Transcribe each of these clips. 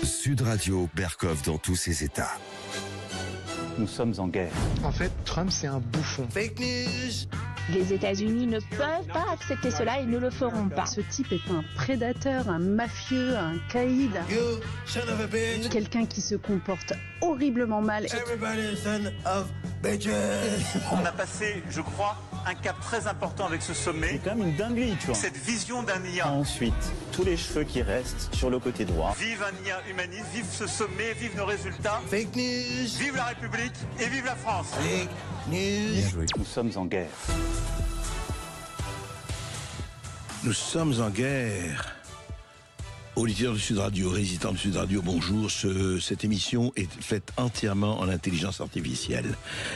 Sud Radio, Berkov dans tous ses états. Nous sommes en guerre. En fait, Trump, c'est un bouffon. Fake news. Les États-Unis ne peuvent pas accepter cela et ne le feront pas. Ce type est un prédateur, un mafieux, un caïd. You son of a bitch. Quelqu'un qui se comporte horriblement mal. Everybody son of bitches. On a passé, je crois, un cap très important avec ce sommet. C'est quand même une dinguerie, tu vois. Cette vision d'un IA. Ensuite, tous les cheveux qui restent sur le côté droit. Vive un IA humaniste, vive ce sommet, vive nos résultats. Fake news. Vive la République et vive la France. Fake news. Nous sommes en guerre. Nous sommes en guerre. Auditeurs de Sud Radio, résidents de Sud Radio, bonjour. Cette émission est faite entièrement en intelligence artificielle.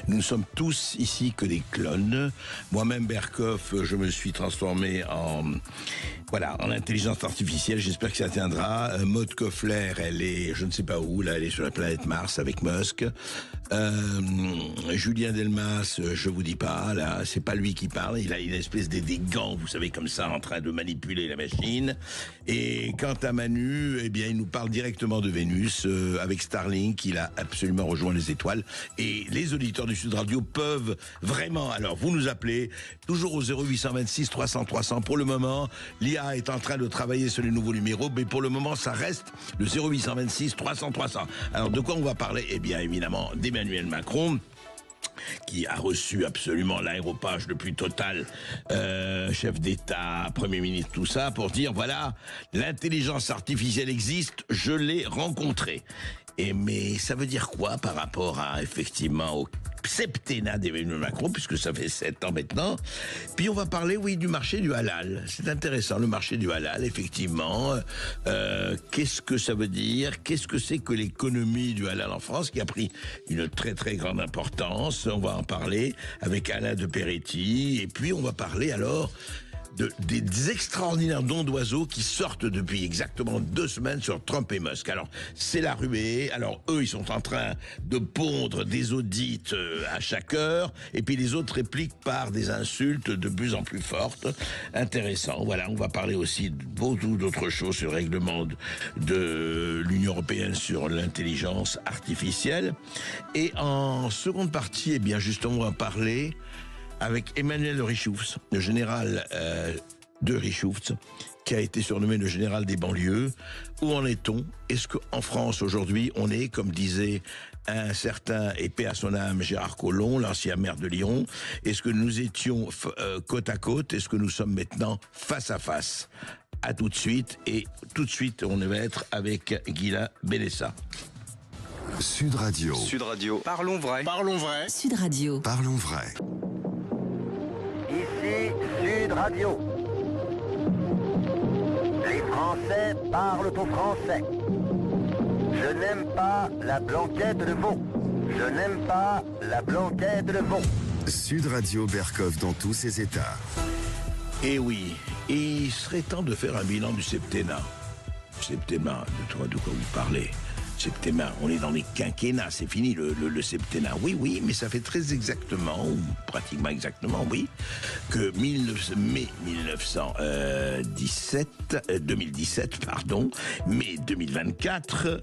Nous ne sommes tous ici que des clones. Moi-même, Berkov, je me suis transformé en intelligence artificielle. J'espère que ça atteindra. Maud Koffler, elle est, je ne sais pas où, là, elle est sur la planète Mars avec Musk. Julien Delmas, je vous dis pas, là, c'est pas lui qui parle. Il a une espèce des gants, vous savez, comme ça, en train de manipuler la machine. Et quant à Manu, eh bien, il nous parle directement de Vénus, avec Starlink. Il a absolument rejoint les étoiles. Et les auditeurs du Sud Radio peuvent vraiment, alors, vous nous appelez, toujours au 0826 300 300. Pour le moment, l'IA est en train de travailler sur les nouveaux numéros, mais pour le moment, ça reste le 0826 300 300. Alors, de quoi on va parler? Eh bien, évidemment, d'Emmanuel Macron, qui a reçu absolument l'aéropage le plus total, chef d'État, Premier ministre, tout ça, pour dire, voilà, l'intelligence artificielle existe, je l'ai rencontrée. Mais ça veut dire quoi par rapport à, effectivement, au septennat d'Emmanuel Macron, puisque ça fait 7 ans maintenant. Puis on va parler, oui, du marché du halal. C'est intéressant, le marché du halal, effectivement. Qu'est-ce que ça veut dire? Qu'est-ce que c'est que l'économie du halal en France, qui a pris une très très grande importance? On va en parler avec Alain de Peretti. Et puis on va parler alors des extraordinaires dons d'oiseaux qui sortent depuis exactement 2 semaines sur Trump et Musk. Alors, c'est la ruée. Alors, eux, ils sont en train de pondre des audits à chaque heure. Et puis, les autres répliquent par des insultes de plus en plus fortes. Intéressant. Voilà, on va parler aussi de beaucoup d'autres choses sur le règlement de l'Union européenne sur l'intelligence artificielle. Et en seconde partie, eh bien, justement, on va parler avec Emmanuel de Richhoufs, le général de Richhoufs, qui a été surnommé le général des banlieues. Où en est-on? Est-ce qu'en France, aujourd'hui, on est, comme disait un certain, et paix à son âme, Gérard Collomb, l'ancien maire de Lyon, est-ce que nous étions côte à côte? Est-ce que nous sommes maintenant face à face? À tout de suite, et tout de suite, on va être avec Guylain Bélessa. Sud Radio. Sud Radio. Parlons vrai. Parlons vrai. Sud Radio. Parlons vrai. Ici Sud Radio. Les Français parlent au français. Je n'aime pas la blanquette de veau. Je n'aime pas la blanquette de veau. Sud Radio, Berkov dans tous ses états. Et oui, et il serait temps de faire un bilan du septennat. Septennat, de quoi vous parlez? Septennat, on est dans les quinquennats, c'est fini le septennat. Oui, mais ça fait très exactement, ou pratiquement exactement, oui, que mai 2017, mai 2024,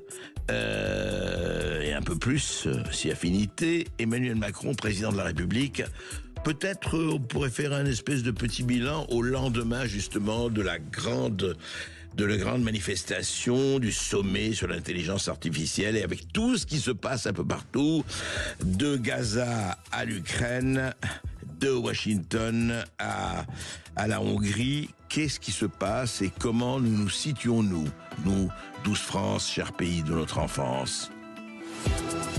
et un peu plus, si affinité, Emmanuel Macron, président de la République. Peut-être on pourrait faire un espèce de petit bilan au lendemain, justement, de la grande manifestation du sommet sur l'intelligence artificielle, et avec tout ce qui se passe un peu partout, de Gaza à l'Ukraine, de Washington à la Hongrie. Qu'est-ce qui se passe et comment nous situons-nous, nous, douce France, cher pays de notre enfance?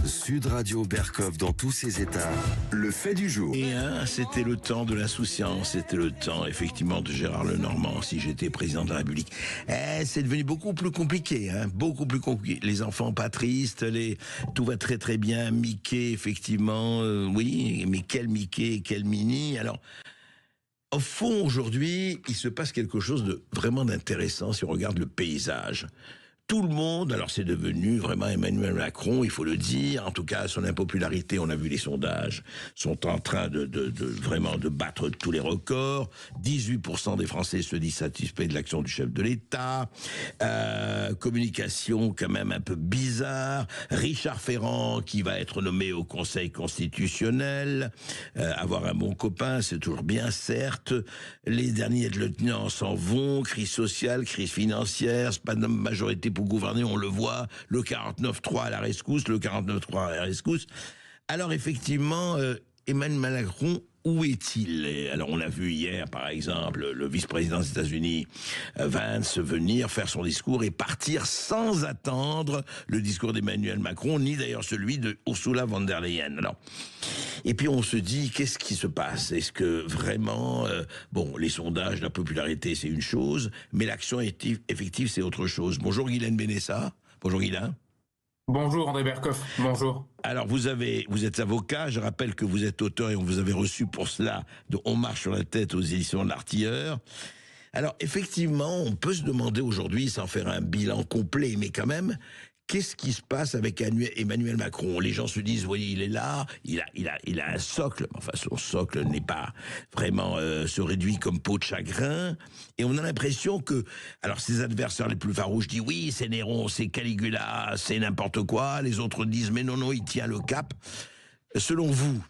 Sud Radio, Berkov dans tous ses états. Le fait du jour. Et c'était le temps de l'insouciance, c'était le temps effectivement de Gérard Lenormand, si j'étais président de la République. C'est devenu beaucoup plus compliqué, beaucoup plus compliqué. Les enfants pas tristes, tout va très très bien. Mickey, effectivement, oui, mais quel Mickey, quel Minnie. Alors, au fond, aujourd'hui, il se passe quelque chose de vraiment d'intéressant si on regarde le paysage. tout le monde, alors c'est devenu vraiment Emmanuel Macron, il faut le dire, en tout cas son impopularité, on a vu les sondages, sont en train de vraiment de battre tous les records. 18% des Français se disent satisfaits de l'action du chef de l'État. Communication quand même un peu bizarre. Richard Ferrand qui va être nommé au Conseil constitutionnel. Avoir un bon copain, c'est toujours bien, certes. Les derniers lieutenants s'en vont. Crise sociale, crise financière, c'est pas de majorité pour gouverner, on le voit, le 49-3 à la rescousse, le 49-3 à la rescousse. Alors effectivement, Emmanuel Macron, où est-il? Alors on a vu hier, par exemple, le vice-président des États-Unis, Vance, venir faire son discours et partir sans attendre le discours d'Emmanuel Macron, ni d'ailleurs celui de Ursula von der Leyen. Alors, et puis on se dit, qu'est-ce qui se passe? Est-ce que vraiment, bon, les sondages, la popularité, c'est une chose, mais l'action effective, c'est autre chose. Bonjour Guylaine Benessa. Bonjour Guylaine. Bonjour André Berkoff, bonjour. Alors vous êtes avocat, je rappelle que vous êtes auteur et on vous avait reçu pour cela de On marche sur la tête aux éditions de l'Artilleur. Alors effectivement, on peut se demander aujourd'hui, sans faire un bilan complet, mais quand même, qu'est-ce qui se passe avec Emmanuel Macron? Les gens se disent, oui, il est là, il a un socle, enfin son socle n'est pas vraiment se réduit comme peau de chagrin, et on a l'impression que, alors ses adversaires les plus farouches disent, oui, c'est Néron, c'est Caligula, c'est n'importe quoi, les autres disent, mais non, il tient le cap. Selon vous,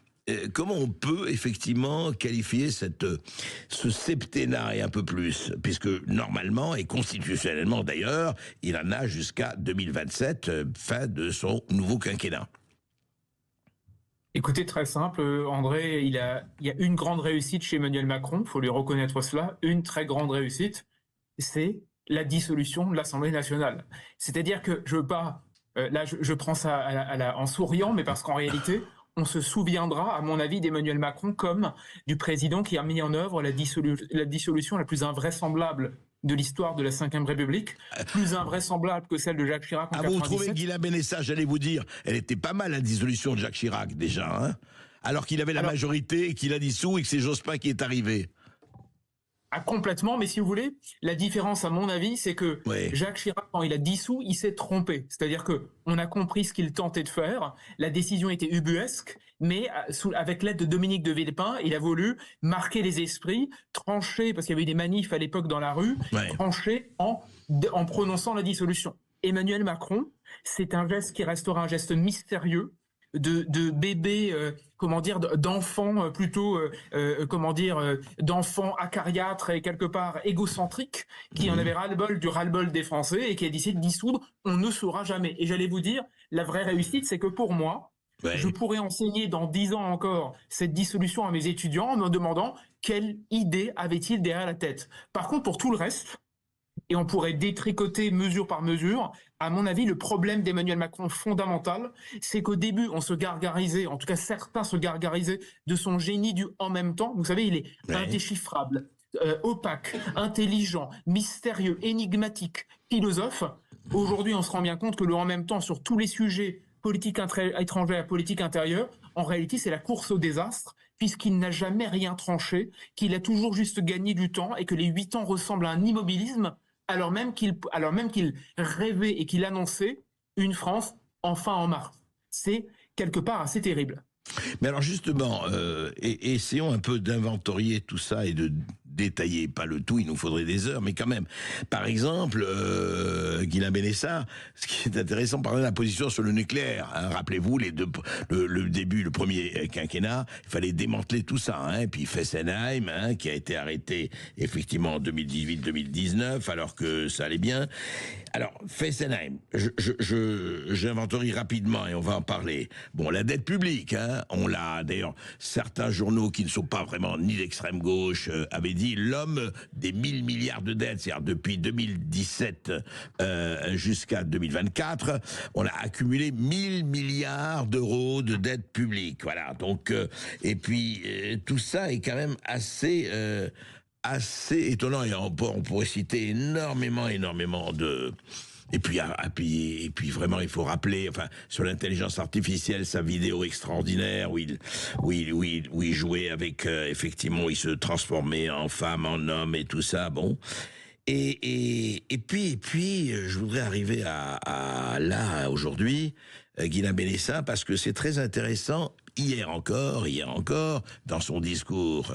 comment on peut effectivement qualifier ce septennat et un peu plus, puisque normalement et constitutionnellement d'ailleurs, il en a jusqu'à 2027, fin de son nouveau quinquennat? Écoutez, très simple, André, il y a une grande réussite chez Emmanuel Macron, il faut lui reconnaître cela, une très grande réussite, c'est la dissolution de l'Assemblée nationale. C'est-à-dire que je veux pas, là je prends ça en souriant, mais parce qu'en réalité, on se souviendra, à mon avis, d'Emmanuel Macron comme du président qui a mis en œuvre la dissolution la plus invraisemblable de l'histoire de la Ve République, plus invraisemblable que celle de Jacques Chirac en 1997. Vous trouvez Guylaine Benessa, j'allais vous dire, elle était pas mal la dissolution de Jacques Chirac déjà, hein, alors qu'il avait la majorité et qu'il a dissous et que c'est Jospin qui est arrivé. Complètement, mais si vous voulez, la différence à mon avis, c'est que Jacques Chirac, quand il a dissous, il s'est trompé. C'est-à-dire que on a compris ce qu'il tentait de faire, la décision était ubuesque, mais avec l'aide de Dominique de Villepin, il a voulu marquer les esprits, trancher, parce qu'il y avait eu des manifs à l'époque dans la rue, trancher en prononçant la dissolution. Emmanuel Macron, c'est un geste qui restera un geste mystérieux, de bébés, d'enfants plutôt, d'enfants acariâtres et quelque part égocentriques, qui en avaient ras-le-bol du ras-le-bol des Français et qui a décidé de dissoudre, on ne saura jamais. Et j'allais vous dire, la vraie réussite, c'est que pour moi, je pourrais enseigner dans 10 ans encore cette dissolution à mes étudiants en me demandant quelle idée avait-il derrière la tête. Par contre, pour tout le reste, et on pourrait détricoter mesure par mesure, à mon avis, le problème d'Emmanuel Macron fondamental, c'est qu'au début, on se gargarisait, en tout cas certains se gargarisaient de son génie du « en même temps ». Vous savez, il est indéchiffrable, opaque, intelligent, mystérieux, énigmatique, philosophe. Aujourd'hui, on se rend bien compte que le « en même temps » sur tous les sujets, politique étrangère, politique intérieure, en réalité, c'est la course au désastre, puisqu'il n'a jamais rien tranché, qu'il a toujours juste gagné du temps et que les 8 ans ressemblent à un immobilisme, alors même qu'il rêvait et qu'il annonçait une France enfin en marche. C'est quelque part assez terrible. Mais alors justement, essayons un peu d'inventorier tout ça et de détailler, pas le tout, il nous faudrait des heures, mais quand même. Par exemple, Guylaine Benessa, ce qui est intéressant, par exemple, la position sur le nucléaire. Hein, rappelez-vous, le premier quinquennat, il fallait démanteler tout ça. Hein, et puis Fessenheim, hein, qui a été arrêté effectivement en 2018-2019, alors que ça allait bien. Alors, Fessenheim, j'inventorie rapidement et on va en parler. Bon, la dette publique, hein, on l'a, d'ailleurs, certains journaux qui ne sont pas vraiment ni d'extrême gauche avaient dit l'homme des 1000 milliards de dettes, c'est-à-dire depuis 2017 jusqu'à 2024, on a accumulé 1000 milliards d'euros de dette publique. Voilà, donc, et puis tout ça est quand même assez étonnant, et on pourrait citer énormément de... Et puis vraiment, il faut rappeler, enfin, sur l'intelligence artificielle, sa vidéo extraordinaire où il jouait avec, effectivement, il se transformait en femme, en homme et tout ça, bon. Et puis, je voudrais arriver à là, aujourd'hui, Guilain Bénessin, parce que c'est très intéressant. Hier encore, dans son discours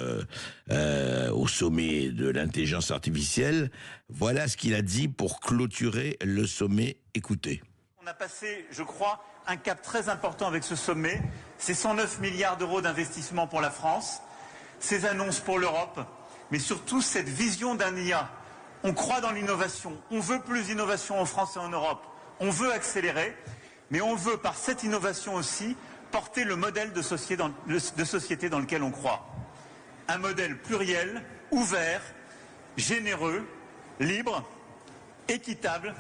au sommet de l'intelligence artificielle, voilà ce qu'il a dit pour clôturer le sommet. Écoutez. On a passé, je crois, un cap très important avec ce sommet. C'est 109 milliards d'euros d'investissement pour la France, ces annonces pour l'Europe, mais surtout cette vision d'un IA. On croit dans l'innovation, on veut plus d'innovation en France et en Europe, on veut accélérer, mais on veut par cette innovation aussi porter le modèle de société dans lequel on croit. Un modèle pluriel, ouvert, généreux, libre, équitable,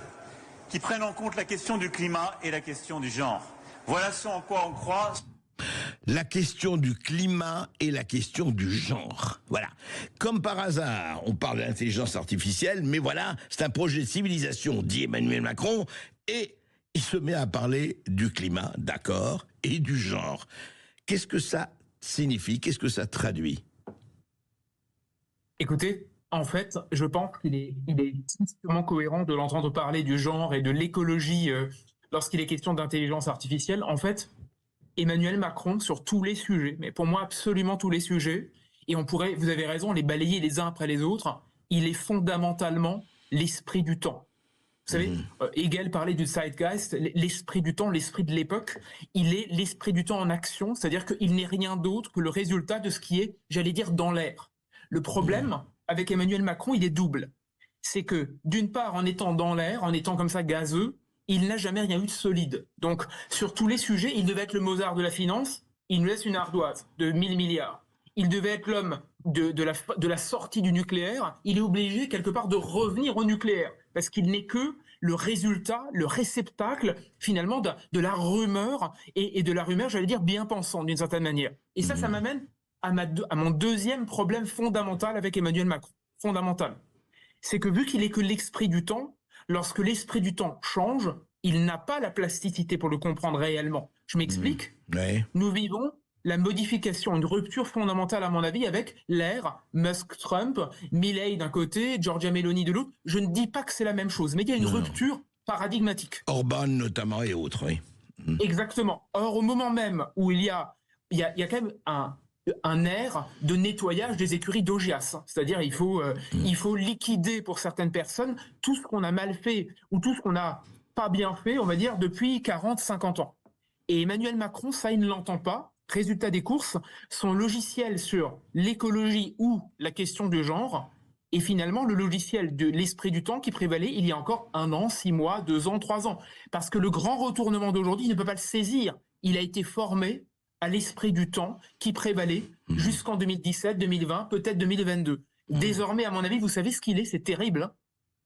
qui prenne en compte la question du climat et la question du genre. Voilà ce en quoi on croit. La question du climat et la question du genre. Voilà. Comme par hasard, on parle de l'intelligence artificielle, mais voilà, c'est un projet de civilisation, dit Emmanuel Macron, et il se met à parler du climat, d'accord, et du genre. Qu'est-ce que ça signifie? Qu'est-ce que ça traduit? Écoutez, en fait, je pense qu'il est tristement cohérent de l'entendre parler du genre et de l'écologie lorsqu'il est question d'intelligence artificielle. En fait, Emmanuel Macron, sur tous les sujets, mais pour moi absolument tous les sujets, et on pourrait, vous avez raison, les balayer les uns après les autres, il est fondamentalement l'esprit du temps. Vous savez, Hegel parlait du Zeitgeist, l'esprit du temps, l'esprit de l'époque. Il est l'esprit du temps en action, c'est-à-dire qu'il n'est rien d'autre que le résultat de ce qui est, j'allais dire, dans l'air. Le problème avec Emmanuel Macron, il est double. C'est que, d'une part, en étant dans l'air, en étant comme ça gazeux, il n'a jamais rien eu de solide. Donc, sur tous les sujets, il devait être le Mozart de la finance, il nous laisse une ardoise de 1000 milliards. Il devait être l'homme de la sortie du nucléaire, il est obligé quelque part de revenir au nucléaire, parce qu'il n'est que le résultat, le réceptacle finalement de la rumeur, et de la rumeur, j'allais dire, bien pensante d'une certaine manière. Et ça m'amène à mon deuxième problème fondamental avec Emmanuel Macron. Fondamental. C'est que vu qu'il est que l'esprit du temps, lorsque l'esprit du temps change, il n'a pas la plasticité pour le comprendre réellement. Je m'explique. Nous vivons la modification, une rupture fondamentale à mon avis avec l'ère Musk-Trump, Milei d'un côté, Giorgia Meloni de l'autre. Je ne dis pas que c'est la même chose, mais il y a une rupture paradigmatique. Orban notamment et autres, oui. Exactement. Or, au moment même où il y a quand même un air de nettoyage des écuries d'Augias. C'est-à-dire il faut liquider pour certaines personnes tout ce qu'on a mal fait ou tout ce qu'on n'a pas bien fait, on va dire, depuis 40, 50 ans. Et Emmanuel Macron, ça, il ne l'entend pas. Résultat des courses, son logiciel sur l'écologie ou la question du genre est finalement le logiciel de l'esprit du temps qui prévalait il y a encore 1 an, 6 mois, 2 ans, 3 ans. Parce que le grand retournement d'aujourd'hui, il ne peut pas le saisir. Il a été formé à l'esprit du temps qui prévalait jusqu'en 2017, 2020, peut-être 2022. Désormais, à mon avis, vous savez ce qu'il est, c'est terrible.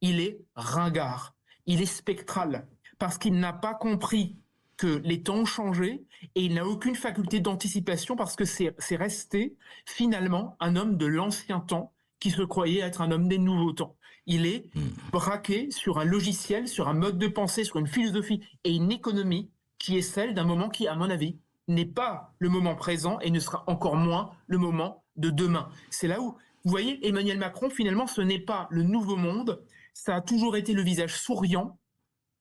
Il est ringard, il est spectral, parce qu'il n'a pas compris que les temps ont changé et il n'a aucune faculté d'anticipation parce que c'est resté finalement un homme de l'ancien temps qui se croyait être un homme des nouveaux temps. Il est braqué sur un logiciel, sur un mode de pensée, sur une philosophie et une économie qui est celle d'un moment qui, à mon avis, n'est pas le moment présent et ne sera encore moins le moment de demain. C'est là où, vous voyez, Emmanuel Macron, finalement, ce n'est pas le nouveau monde, ça a toujours été le visage souriant,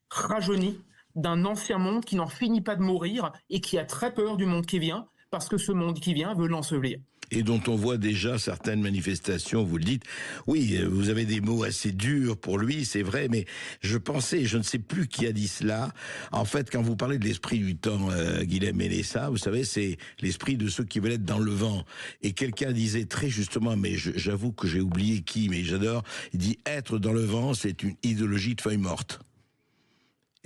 rajeuni, d'un ancien monde qui n'en finit pas de mourir et qui a très peur du monde qui vient, parce que ce monde qui vient veut l'ensevelir. Et dont on voit déjà certaines manifestations, vous le dites. Oui, vous avez des mots assez durs pour lui, c'est vrai, mais je pensais, je ne sais plus qui a dit cela, en fait, quand vous parlez de l'esprit du temps, Guilain Bénessin, vous savez, c'est l'esprit de ceux qui veulent être dans le vent. Et quelqu'un disait très justement, mais j'avoue que j'ai oublié qui, mais j'adore, il dit « être dans le vent, c'est une idéologie de feuilles mortes ».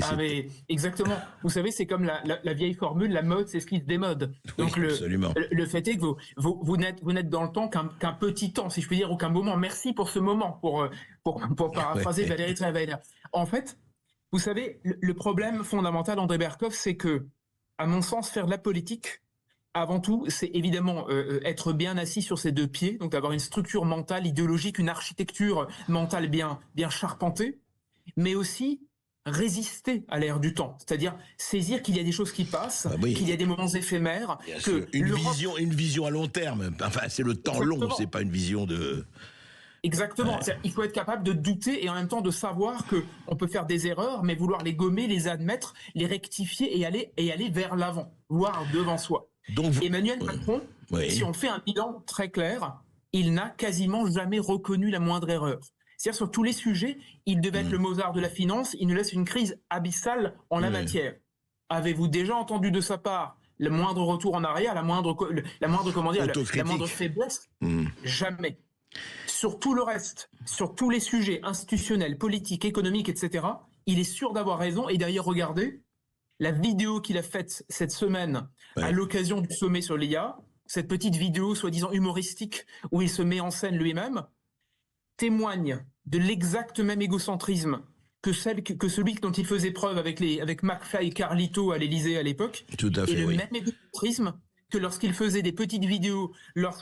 Ah mais exactement. Vous savez, c'est comme la vieille formule, la mode, c'est ce qui se démode. Donc oui, le fait est que vous n'êtes dans le temps qu'un petit temps, si je puis dire, ou qu'un moment. Merci pour ce moment, pour paraphraser Valérie Trierweiler. En fait, vous savez, le problème fondamental, André Berkoff, c'est que, à mon sens, faire de la politique, avant tout, c'est évidemment être bien assis sur ses 2 pieds, donc avoir une structure mentale, idéologique, une architecture mentale bien charpentée, mais aussi résister à l'ère du temps, c'est-à-dire saisir qu'il y a des choses qui passent, qu'il y a des moments éphémères, une vision à long terme. Enfin, c'est le temps long, c'est pas une vision de. Exactement. Il faut être capable de douter et en même temps de savoir qu'on peut faire des erreurs, mais vouloir les gommer, les admettre, les rectifier et aller vers l'avant, voire devant soi. Donc, Emmanuel Macron, si on fait un bilan très clair, il n'a quasiment jamais reconnu la moindre erreur. C'est-à-dire sur tous les sujets, il devait être le Mozart de la finance, il nous laisse une crise abyssale en la matière. Avez-vous déjà entendu de sa part le moindre retour en arrière, la moindre faiblesse? Jamais. Sur tout le reste, sur tous les sujets institutionnels, politiques, économiques, etc., il est sûr d'avoir raison. Et d'ailleurs, regardez la vidéo qu'il a faite cette semaine à l'occasion du sommet sur l'IA, cette petite vidéo soi-disant humoristique où il se met en scène lui-même, témoigne de l'exact même égocentrisme que celui dont il faisait preuve avec McFly et Carlito à l'Élysée à l'époque. Tout à fait, et le même égocentrisme que lorsqu'il faisait des petites vidéos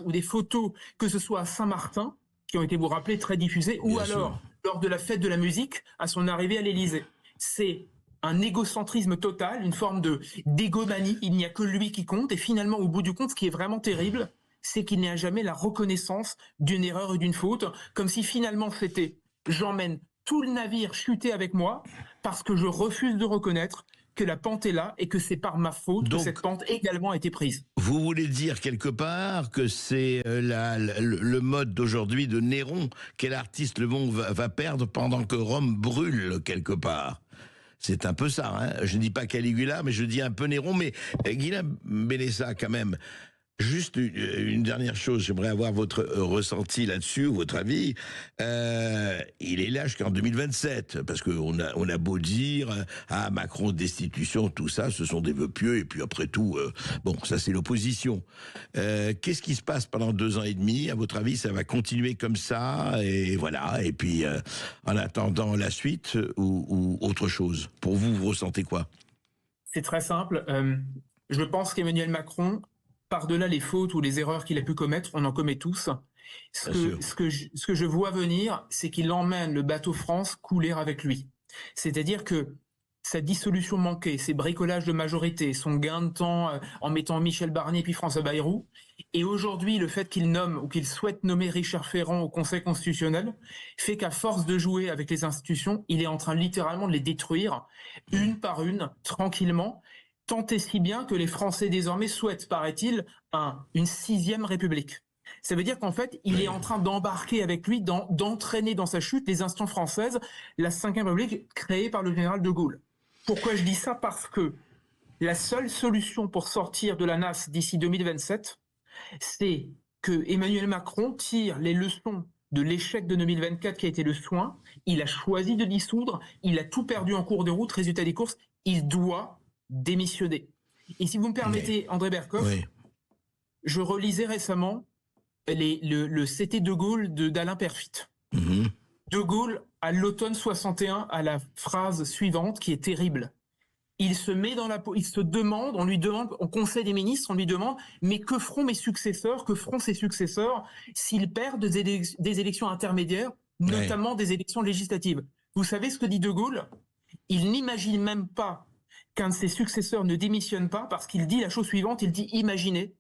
ou des photos, que ce soit à Saint-Martin, qui ont été, vous rappelez, très diffusées, ou alors lors de la fête de la musique, à son arrivée à l'Élysée. C'est un égocentrisme total, une forme d'égomanie, il n'y a que lui qui compte, et finalement, au bout du compte, ce qui est vraiment terrible, c'est qu'il n'y a jamais la reconnaissance d'une erreur et d'une faute, comme si finalement c'était « j'emmène tout le navire chuter avec moi parce que je refuse de reconnaître que la pente est là et que c'est par ma faute que cette pente également a été prise. » Vous voulez dire quelque part que c'est le mode d'aujourd'hui de Néron, quel artiste le monde va perdre pendant que Rome brûle quelque part? C'est un peu ça, hein. Je ne dis pas Caligula, mais je dis un peu Néron, mais Guillaume Benessa quand même. Juste une dernière chose, j'aimerais avoir votre ressenti là-dessus, votre avis. Il est là jusqu'en 2027, parce qu'on a beau dire, Macron, destitution, tout ça, ce sont des vœux pieux, et puis après tout, ça c'est l'opposition. Qu'est-ce qui se passe pendant 2 ans et demi? À votre avis, ça va continuer comme ça, et voilà, et puis en attendant la suite, ou autre chose? Pour vous, vous ressentez quoi? C'est très simple. Je pense qu'Emmanuel Macron, par-delà les fautes ou les erreurs qu'il a pu commettre, on en commet tous. Ce que je vois venir, c'est qu'il emmène le bateau France couler avec lui. C'est-à-dire que sa dissolution manquée, ses bricolages de majorité, son gain de temps en mettant Michel Barnier puis François Bayrou, et aujourd'hui le fait qu'il nomme ou qu'il souhaite nommer Richard Ferrand au Conseil constitutionnel, fait qu'à force de jouer avec les institutions, il est en train littéralement de les détruire, une par une, tranquillement, tant et si bien que les Français désormais souhaitent, paraît-il, une 6e République. Ça veut dire qu'en fait, il est en train d'embarquer avec lui, d'entraîner dans sa chute les instances françaises, la 5e République créée par le général de Gaulle. Pourquoi je dis ça? Parce que la seule solution pour sortir de la nasse d'ici 2027, c'est que Emmanuel Macron tire les leçons de l'échec de 2024 qui a été le soin. Il a choisi de dissoudre, il a tout perdu en cours de route, résultat des courses, il doit démissionner. Et si vous me permettez, André Berkoff, je relisais récemment le CT de Gaulle d'Alain Perfit. De Gaulle, à l'automne 61, à la phrase suivante qui est terrible. Il se met dans la peau, il se demande, on lui demande, au Conseil des ministres, on lui demande, mais que feront mes successeurs, que feront ses successeurs s'ils perdent des élections intermédiaires, notamment des élections législatives? Vous savez ce que dit de Gaulle? Il n'imagine même pas qu'un de ses successeurs ne démissionne pas, parce qu'il dit la chose suivante, il dit, imaginez,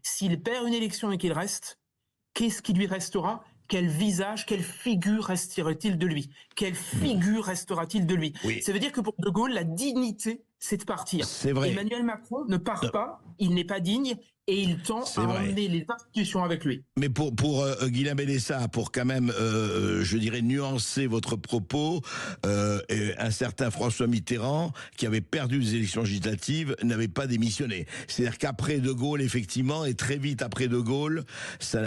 s'il perd une élection et qu'il reste, qu'est-ce qui lui restera? Quel visage, quelle figure restera-t-il de lui? Quelle figure restera-t-il de lui? Ça veut dire que pour De Gaulle, la dignité, c'est de partir. C'est vrai. Emmanuel Macron ne part pas, il n'est pas digne, et il tend à emmener les institutions avec lui. Mais pour Guillaume Benessa, pour quand même, je dirais, nuancer votre propos, un certain François Mitterrand, qui avait perdu les élections législatives, n'avait pas démissionné. C'est-à-dire qu'après De Gaulle, effectivement, et très vite après De Gaulle,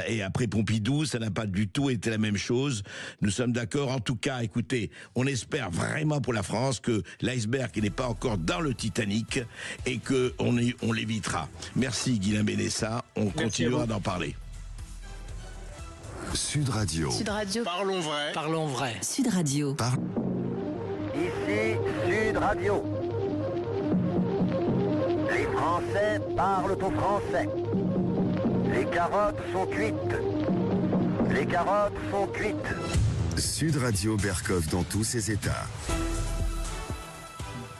et après Pompidou, ça n'a pas du tout été la même chose. Nous sommes d'accord. En tout cas, écoutez, on espère vraiment pour la France que l'iceberg n'est pas encore dans le Titanic et qu'on l'évitera. Merci Guillaume Benessa, on continuera d'en parler. Sud Radio. Sud Radio. Parlons vrai. Parlons vrai. Sud Radio. Ici Sud Radio. Les Français parlent au français. Les carottes sont cuites. Les carottes sont cuites. Sud Radio Berkoff dans tous ses états.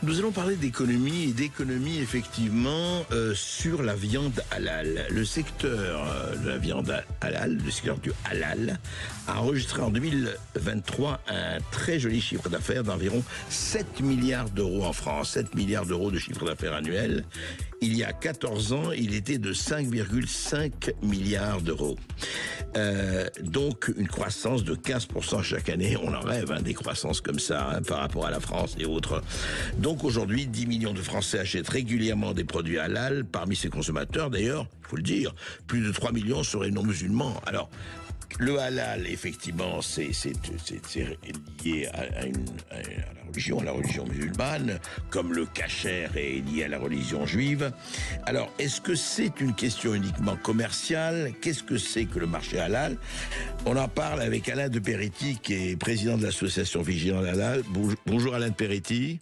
nous allons parler d'économie et d'économie effectivement sur la viande halal. Le secteur de la viande halal, le secteur du halal, a enregistré en 2023 un très joli chiffre d'affaires d'environ 7 milliards d'euros en France, 7 milliards d'euros de chiffre d'affaires annuel. Il y a 14 ans, il était de 5,5 milliards d'euros. Donc une croissance de 15% chaque année. On en rêve, des croissances comme ça par rapport à la France et autres. Donc aujourd'hui, 10 millions de Français achètent régulièrement des produits halal. Parmi ces consommateurs, d'ailleurs, il faut le dire, plus de 3 millions seraient non musulmans. Alors, le halal, effectivement, c'est lié à la religion musulmane, comme le kasher est lié à la religion juive. Alors, est-ce que c'est une question uniquement commerciale? Qu'est-ce que c'est que le marché halal? On en parle avec Alain de Peretti, qui est président de l'association Vigilant Halal. Bonjour Alain de Peretti.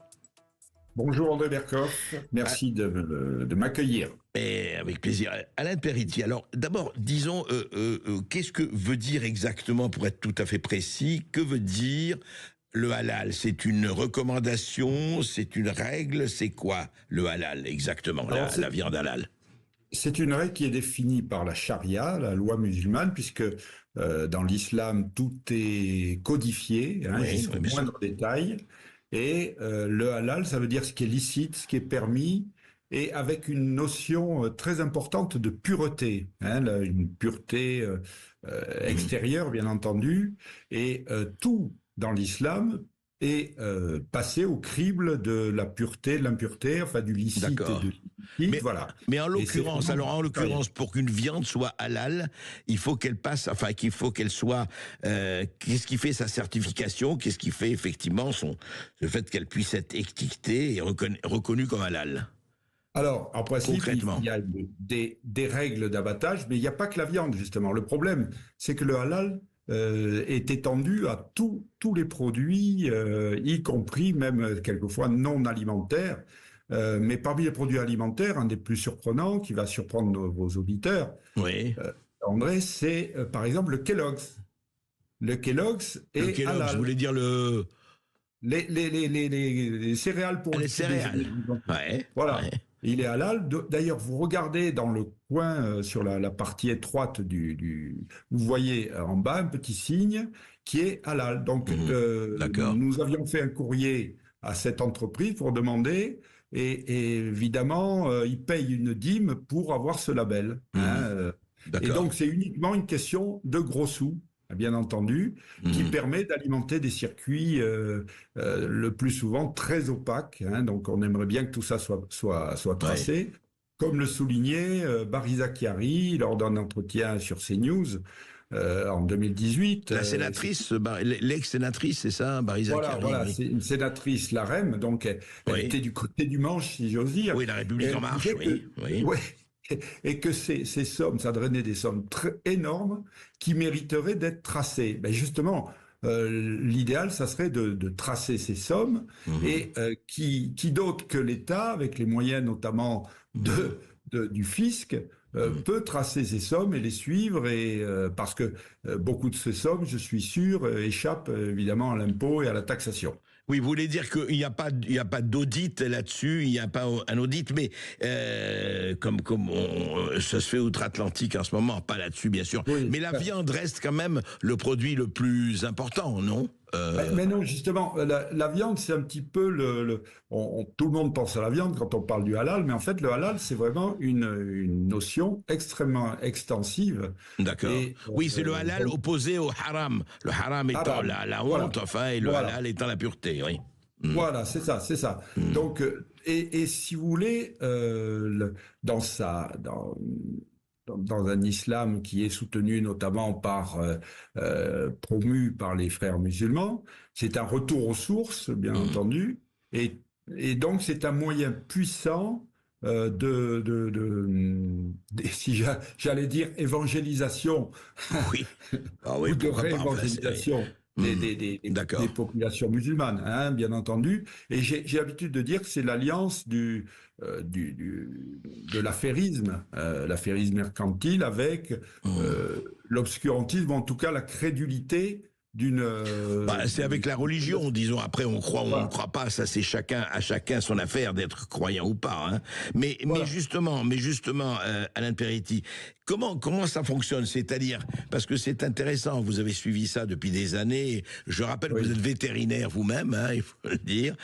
Bonjour André Berkoff, merci de m'accueillir. Et avec plaisir. Alain de Peretti, alors d'abord, disons, qu'est-ce que veut dire exactement, pour être tout à fait précis, que veut dire le halal? C'est une recommandation, c'est une règle, c'est quoi le halal exactement, la viande halal? C'est une règle qui est définie par la charia, la loi musulmane, puisque dans l'islam, tout est codifié, jusqu'au moindre détail. Et le halal, ça veut dire ce qui est licite, ce qui est permis, et avec une notion très importante de pureté, une pureté extérieure, bien entendu, et tout dans l'islam est passé au crible de la pureté, de l'impureté, enfin du licite. D'accord. Mais en l'occurrence, pour qu'une viande soit halal, il faut qu'elle passe, qu'il faut qu'elle soit. Qu'est-ce qui fait sa certification? Qu'est-ce qui fait effectivement le fait qu'elle puisse être étiquetée et reconnue comme halal? Alors, en principe, il y a des règles d'abattage, mais il n'y a pas que la viande, justement. Le problème, c'est que le halal est étendu à tous les produits, y compris même quelquefois non alimentaires. Mais parmi les produits alimentaires, un des plus surprenants, qui va surprendre vos auditeurs, André, c'est par exemple le Kellogg's. Le Kellogg's est halal. Vous voulez dire les céréales pour les céréales. Voilà. Il est halal. D'ailleurs, vous regardez dans le coin, sur la partie étroite vous voyez en bas un petit signe qui est halal. Donc, nous avions fait un courrier à cette entreprise pour demander, et évidemment, ils payent une dîme pour avoir ce label. Et donc, c'est uniquement une question de gros sous, bien entendu, qui permet d'alimenter des circuits le plus souvent très opaques. Donc, on aimerait bien que tout ça soit tracé. Comme le soulignait Barry Zachiari lors d'un entretien sur CNews en 2018. La sénatrice, l'ex-sénatrice, c'est ça, Barry Zachiari? Voilà, c'est une sénatrice, la REM, donc elle était du côté du manche, si j'ose dire. Oui, la République en marche, oui. Et que ces sommes, ça drainait des sommes énormes qui mériteraient d'être tracées. Ben justement, l'idéal, ça serait de tracer ces sommes, et qui d'autre que l'État, avec les moyens notamment du fisc, peut tracer ces sommes et les suivre, parce que beaucoup de ces sommes, je suis sûr, échappent évidemment à l'impôt et à la taxation. Oui, vous voulez dire qu'il n'y a pas d'audit là-dessus, il n'y a pas un audit, mais comme ça se fait outre-Atlantique en ce moment, pas là-dessus bien sûr, mais la viande reste quand même le produit le plus important, non? Mais non, justement, la viande, c'est un petit peu tout le monde pense à la viande quand on parle du halal, mais en fait, le halal, c'est vraiment une notion extrêmement extensive. D'accord. Oui, c'est le halal opposé au haram. Le haram étant la honte, et le halal étant la pureté, oui. Voilà, c'est ça. Donc, et si vous voulez, dans un islam qui est soutenu notamment promu par les frères musulmans, c'est un retour aux sources, bien entendu, et donc c'est un moyen puissant si j'allais dire évangélisation, ou de réévangélisation des populations musulmanes, bien entendu. Et j'ai l'habitude de dire que c'est l'alliance de l'affairisme mercantile avec l'obscurantisme, ou en tout cas la crédulité d'une... c'est avec la religion, disons. Après, on croit, on ne croit pas. Ça, c'est à chacun son affaire d'être croyant ou pas. Hein. Mais justement, Alain Peretti, comment ça fonctionne? C'est-à-dire, parce que c'est intéressant, vous avez suivi ça depuis des années. Je rappelle que vous êtes vétérinaire vous-même, hein, il faut le dire.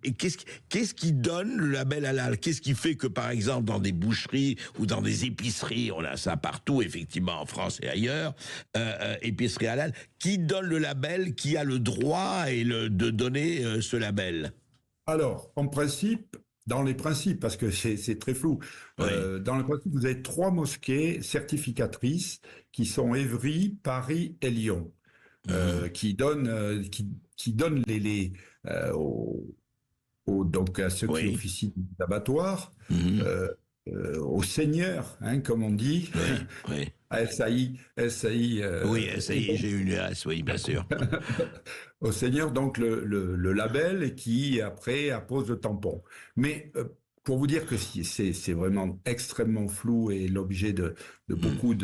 Et qu'est-ce qui donne le label halal? Qu'est-ce qui fait que, par exemple, dans des boucheries ou dans des épiceries, on a ça partout, effectivement, en France et ailleurs, épicerie halal, qui donne le label, qui a le droit de donner ce label? Alors, en principe, dans les principes, parce que c'est très flou, dans le principe, vous avez 3 mosquées certificatrices qui sont Évry, Paris et Lyon, qui donnent donc à ceux qui officient d'abattoir, aux seigneurs, hein, comme on dit, SAI. SAI, j'ai une S, oui, bien sûr. Aux seigneurs, donc le label, et qui après appose le tampon. Mais pour vous dire que c'est vraiment extrêmement flou et l'objet de beaucoup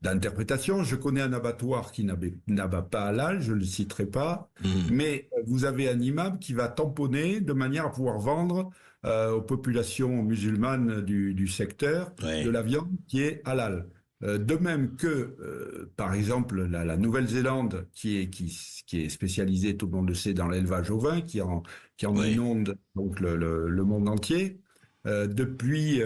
d'interprétation. Je connais un abattoir qui n'abat pas halal, je ne le citerai pas, mais vous avez un imam qui va tamponner de manière à pouvoir vendre aux populations musulmanes du secteur de la viande qui est halal. De même que, par exemple, la Nouvelle-Zélande, qui est spécialisée, tout le monde le sait, dans l'élevage ovin, qui en inonde donc le monde entier, depuis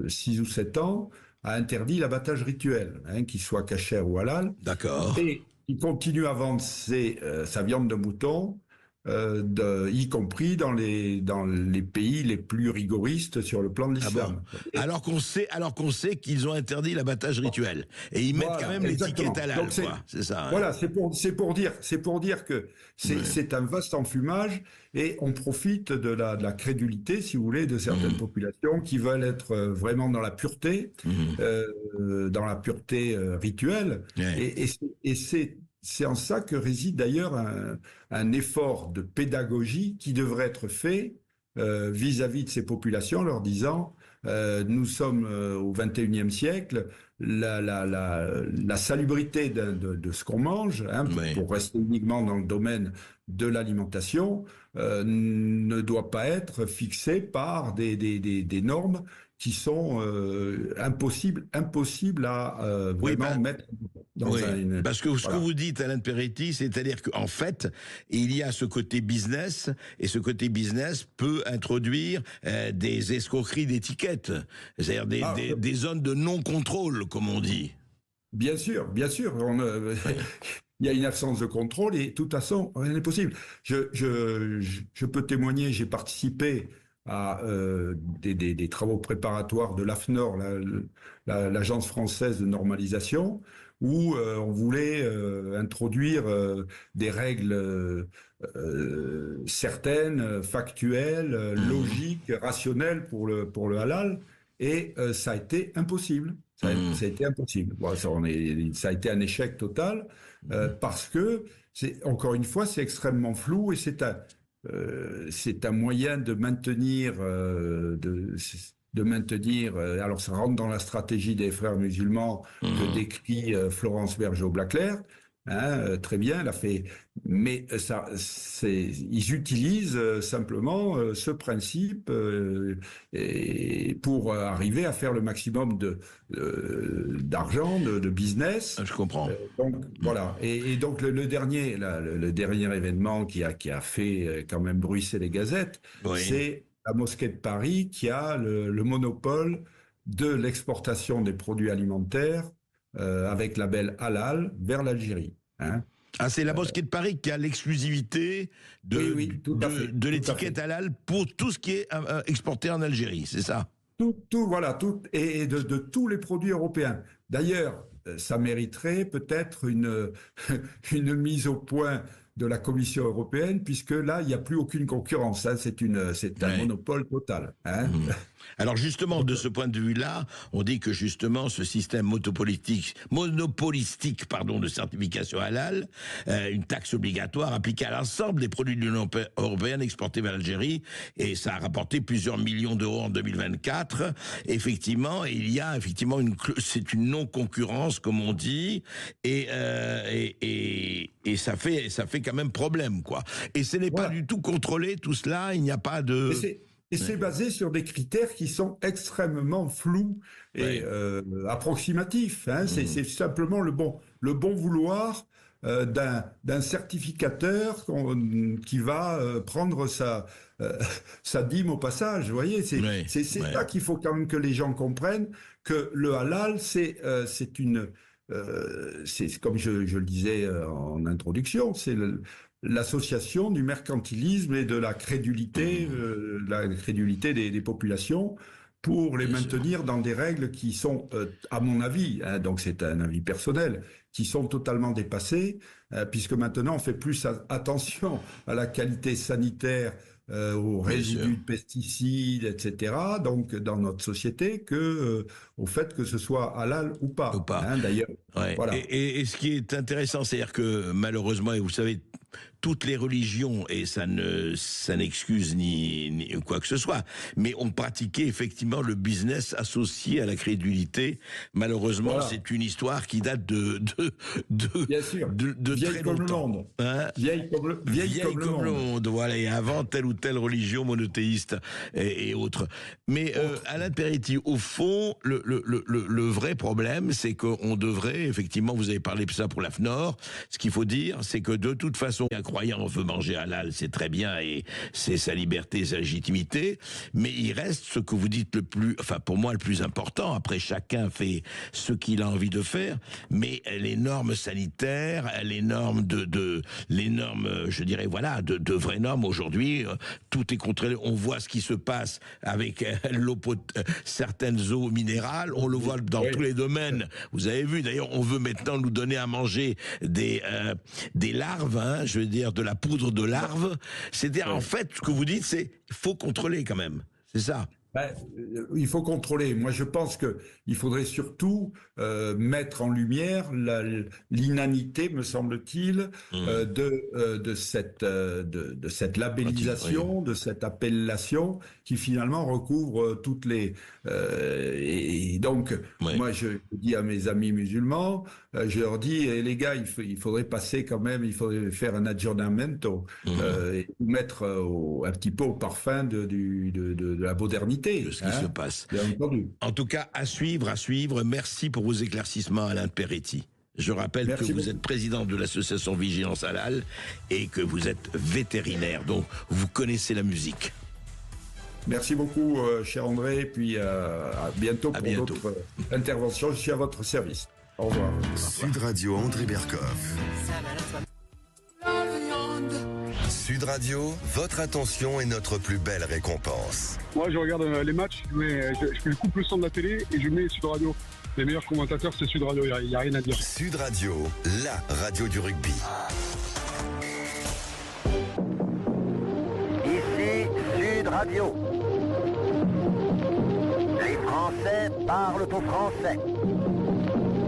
6 ou 7 ans, a interdit l'abattage rituel, qu'il soit kasher ou halal. D'accord. Et il continue à vendre sa viande de mouton, y compris dans les pays les plus rigoristes sur le plan de l'islam. Alors qu'on sait qu'ils ont interdit l'abattage rituel. Et ils mettent quand même l'étiquette halal, quoi. C'est ça. Hein. Voilà, c'est pour dire que c'est un vaste enfumage, et on profite de la crédulité, si vous voulez, de certaines populations qui veulent être vraiment dans la pureté, rituelle. Et c'est en ça que réside d'ailleurs un effort de pédagogie qui devrait être fait vis-à-vis de ces populations, leur disant nous sommes au XXIe siècle, la salubrité de ce qu'on mange, pour rester uniquement dans le domaine de l'alimentation, ne doit pas être fixée par des normes qui sont impossibles à vraiment mettre dans parce que ce que vous dites, Alain Peretti, c'est-à-dire qu'en fait, il y a ce côté business, et ce côté business peut introduire des escroqueries d'étiquettes, c'est-à-dire des zones de non-contrôle, comme on dit. Bien sûr. Il y a une absence de contrôle, et de toute façon, rien n'est possible. Je peux témoigner, j'ai participé à des travaux préparatoires de l'AFNOR, l'Agence française de normalisation, où on voulait introduire des règles certaines, factuelles, logiques, rationnelles pour le halal, et ça a été impossible. Ça a été impossible. Bon, ça a été un échec total, parce que, encore une fois, c'est extrêmement flou, et c'est un moyen de maintenir, alors ça rentre dans la stratégie des frères musulmans que décrit Florence Bergeau-Blaclair, très bien, elle a fait, mais ils utilisent simplement ce principe pour arriver à faire le maximum d'argent, de business. Je comprends. Donc voilà, et donc le dernier événement qui a fait quand même bruisser les gazettes, c'est la mosquée de Paris qui a le monopole de l'exportation des produits alimentaires avec label halal vers l'Algérie. C'est la mosquée de Paris qui a l'exclusivité de l'étiquette halal pour tout ce qui est exporté en Algérie, c'est ça? Et de tous les produits européens. D'ailleurs, ça mériterait peut-être une mise au point de la Commission européenne, puisque là, il n'y a plus aucune concurrence. Hein, c'est un monopole total. Hein. Alors justement, de ce point de vue-là, on dit que justement ce système monopolistique de certification halal, une taxe obligatoire appliquée à l'ensemble des produits de l'Union européenne exportés vers l'Algérie, et ça a rapporté plusieurs millions d'euros en 2024. Effectivement, il y a effectivement c'est une non-concurrence, comme on dit, et ça fait quand même problème, quoi. Et ce n'est pas du tout contrôlé, tout cela, il n'y a pas de... Et c'est basé sur des critères qui sont extrêmement flous et approximatifs. Hein. C'est simplement le bon vouloir d'un certificateur qui va prendre sa dîme au passage. Vous voyez, c'est ça qu'il faut quand même que les gens comprennent, que le halal, c'est comme je le disais en introduction, c'est l'association du mercantilisme et de la crédulité, des populations pour les maintenir dans des règles qui sont, à mon avis, hein, donc c'est un avis personnel, qui sont totalement dépassées, puisque maintenant on fait plus attention à la qualité sanitaire, aux résidus de pesticides, etc., donc dans notre société, que au fait que ce soit halal ou pas. Hein, d'ailleurs. Voilà. Et ce qui est intéressant, c'est-à-dire que malheureusement, et vous savez, toutes les religions, et ça n'excuse ni quoi que ce soit, mais ont pratiqué effectivement le business associé à la crédulité. Malheureusement, c'est une histoire qui date de vieille très comme longtemps. le monde. Hein, vieille comme le monde. Voilà, et avant telle ou telle religion monothéiste et autres. Mais Alain Peretti, au fond, le vrai problème, c'est qu'on devrait, effectivement, vous avez parlé de ça pour l'AFNOR, ce qu'il faut dire, c'est que de toute façon, un croyant veut manger halal, c'est très bien, et c'est sa liberté, sa légitimité, mais il reste ce que vous dites pour moi le plus important, après chacun fait ce qu'il a envie de faire, mais les normes sanitaires, les normes je dirais, voilà, de vraies normes aujourd'hui, tout est contrôlé, on voit ce qui se passe avec certaines eaux minérales, on le voit dans tous les domaines, vous avez vu, d'ailleurs, on veut maintenant nous donner à manger des larves, hein, je veux dire, de la poudre de larves. C'est-à-dire, en fait, ce que vous dites, c'est il faut contrôler quand même. C'est ça. Il faut contrôler. Moi, je pense qu'il faudrait surtout mettre en lumière l'inanité, me semble-t-il, de cette labellisation, de cette appellation qui finalement recouvre toutes les... et donc, moi, je dis à mes amis musulmans, je leur dis, les gars, il faudrait passer quand même, il faudrait faire un aggiornamento, et mettre un petit peu au parfum de la modernité. De ce qui se passe. En tout cas, à suivre. Merci pour vos éclaircissements, Alain Peretti. Je rappelle que vous êtes président de l'association Vigilance Halal et que vous êtes vétérinaire, donc vous connaissez la musique. Merci beaucoup, cher André, et puis à bientôt pour d'autres interventions. Je suis à votre service. Au revoir. Sud Radio, André Berkoff. Sud Radio, votre attention est notre plus belle récompense. Moi, je regarde les matchs, je fais le coupe le son de la télé et je mets Sud Radio. Les meilleurs commentateurs, c'est Sud Radio, il n'y a rien à dire. Sud Radio, la radio du rugby. Ici Sud Radio. Les Français parlent au français.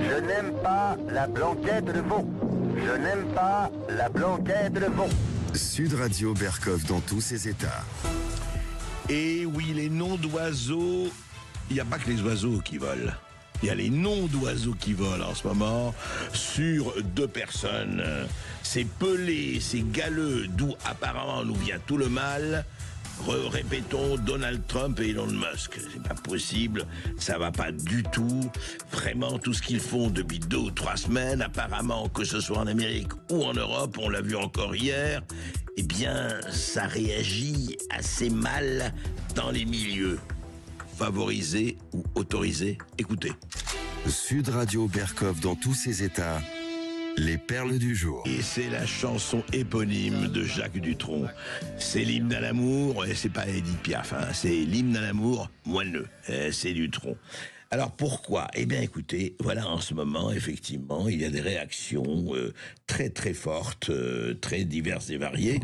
Je n'aime pas la blanquette de veau. Je n'aime pas la blanquette de veau. Sud Radio Berkoff dans tous ses états. Et oui, les noms d'oiseaux, il n'y a pas que les oiseaux qui volent. Il y a les noms d'oiseaux qui volent en ce moment sur 2 personnes. C'est Pelé, c'est Galeux, d'où apparemment nous vient tout le mal. Répétons, Donald Trump et Elon Musk. C'est pas possible, ça va pas du tout. Vraiment, tout ce qu'ils font depuis 2 ou 3 semaines, apparemment, que ce soit en Amérique ou en Europe, on l'a vu encore hier, eh bien, ça réagit assez mal dans les milieux. Favorisés ou autorisés, écoutez. Sud Radio Berkoff dans tous ses états. Les perles du jour. Et c'est la chanson éponyme de Jacques Dutronc. C'est l'hymne à l'amour, et c'est pas Edith Piaf, hein, c'est l'hymne à l'amour moelleux, c'est Dutronc. Alors pourquoi? Eh bien écoutez, voilà, en ce moment, effectivement, il y a des réactions très très fortes, très diverses et variées.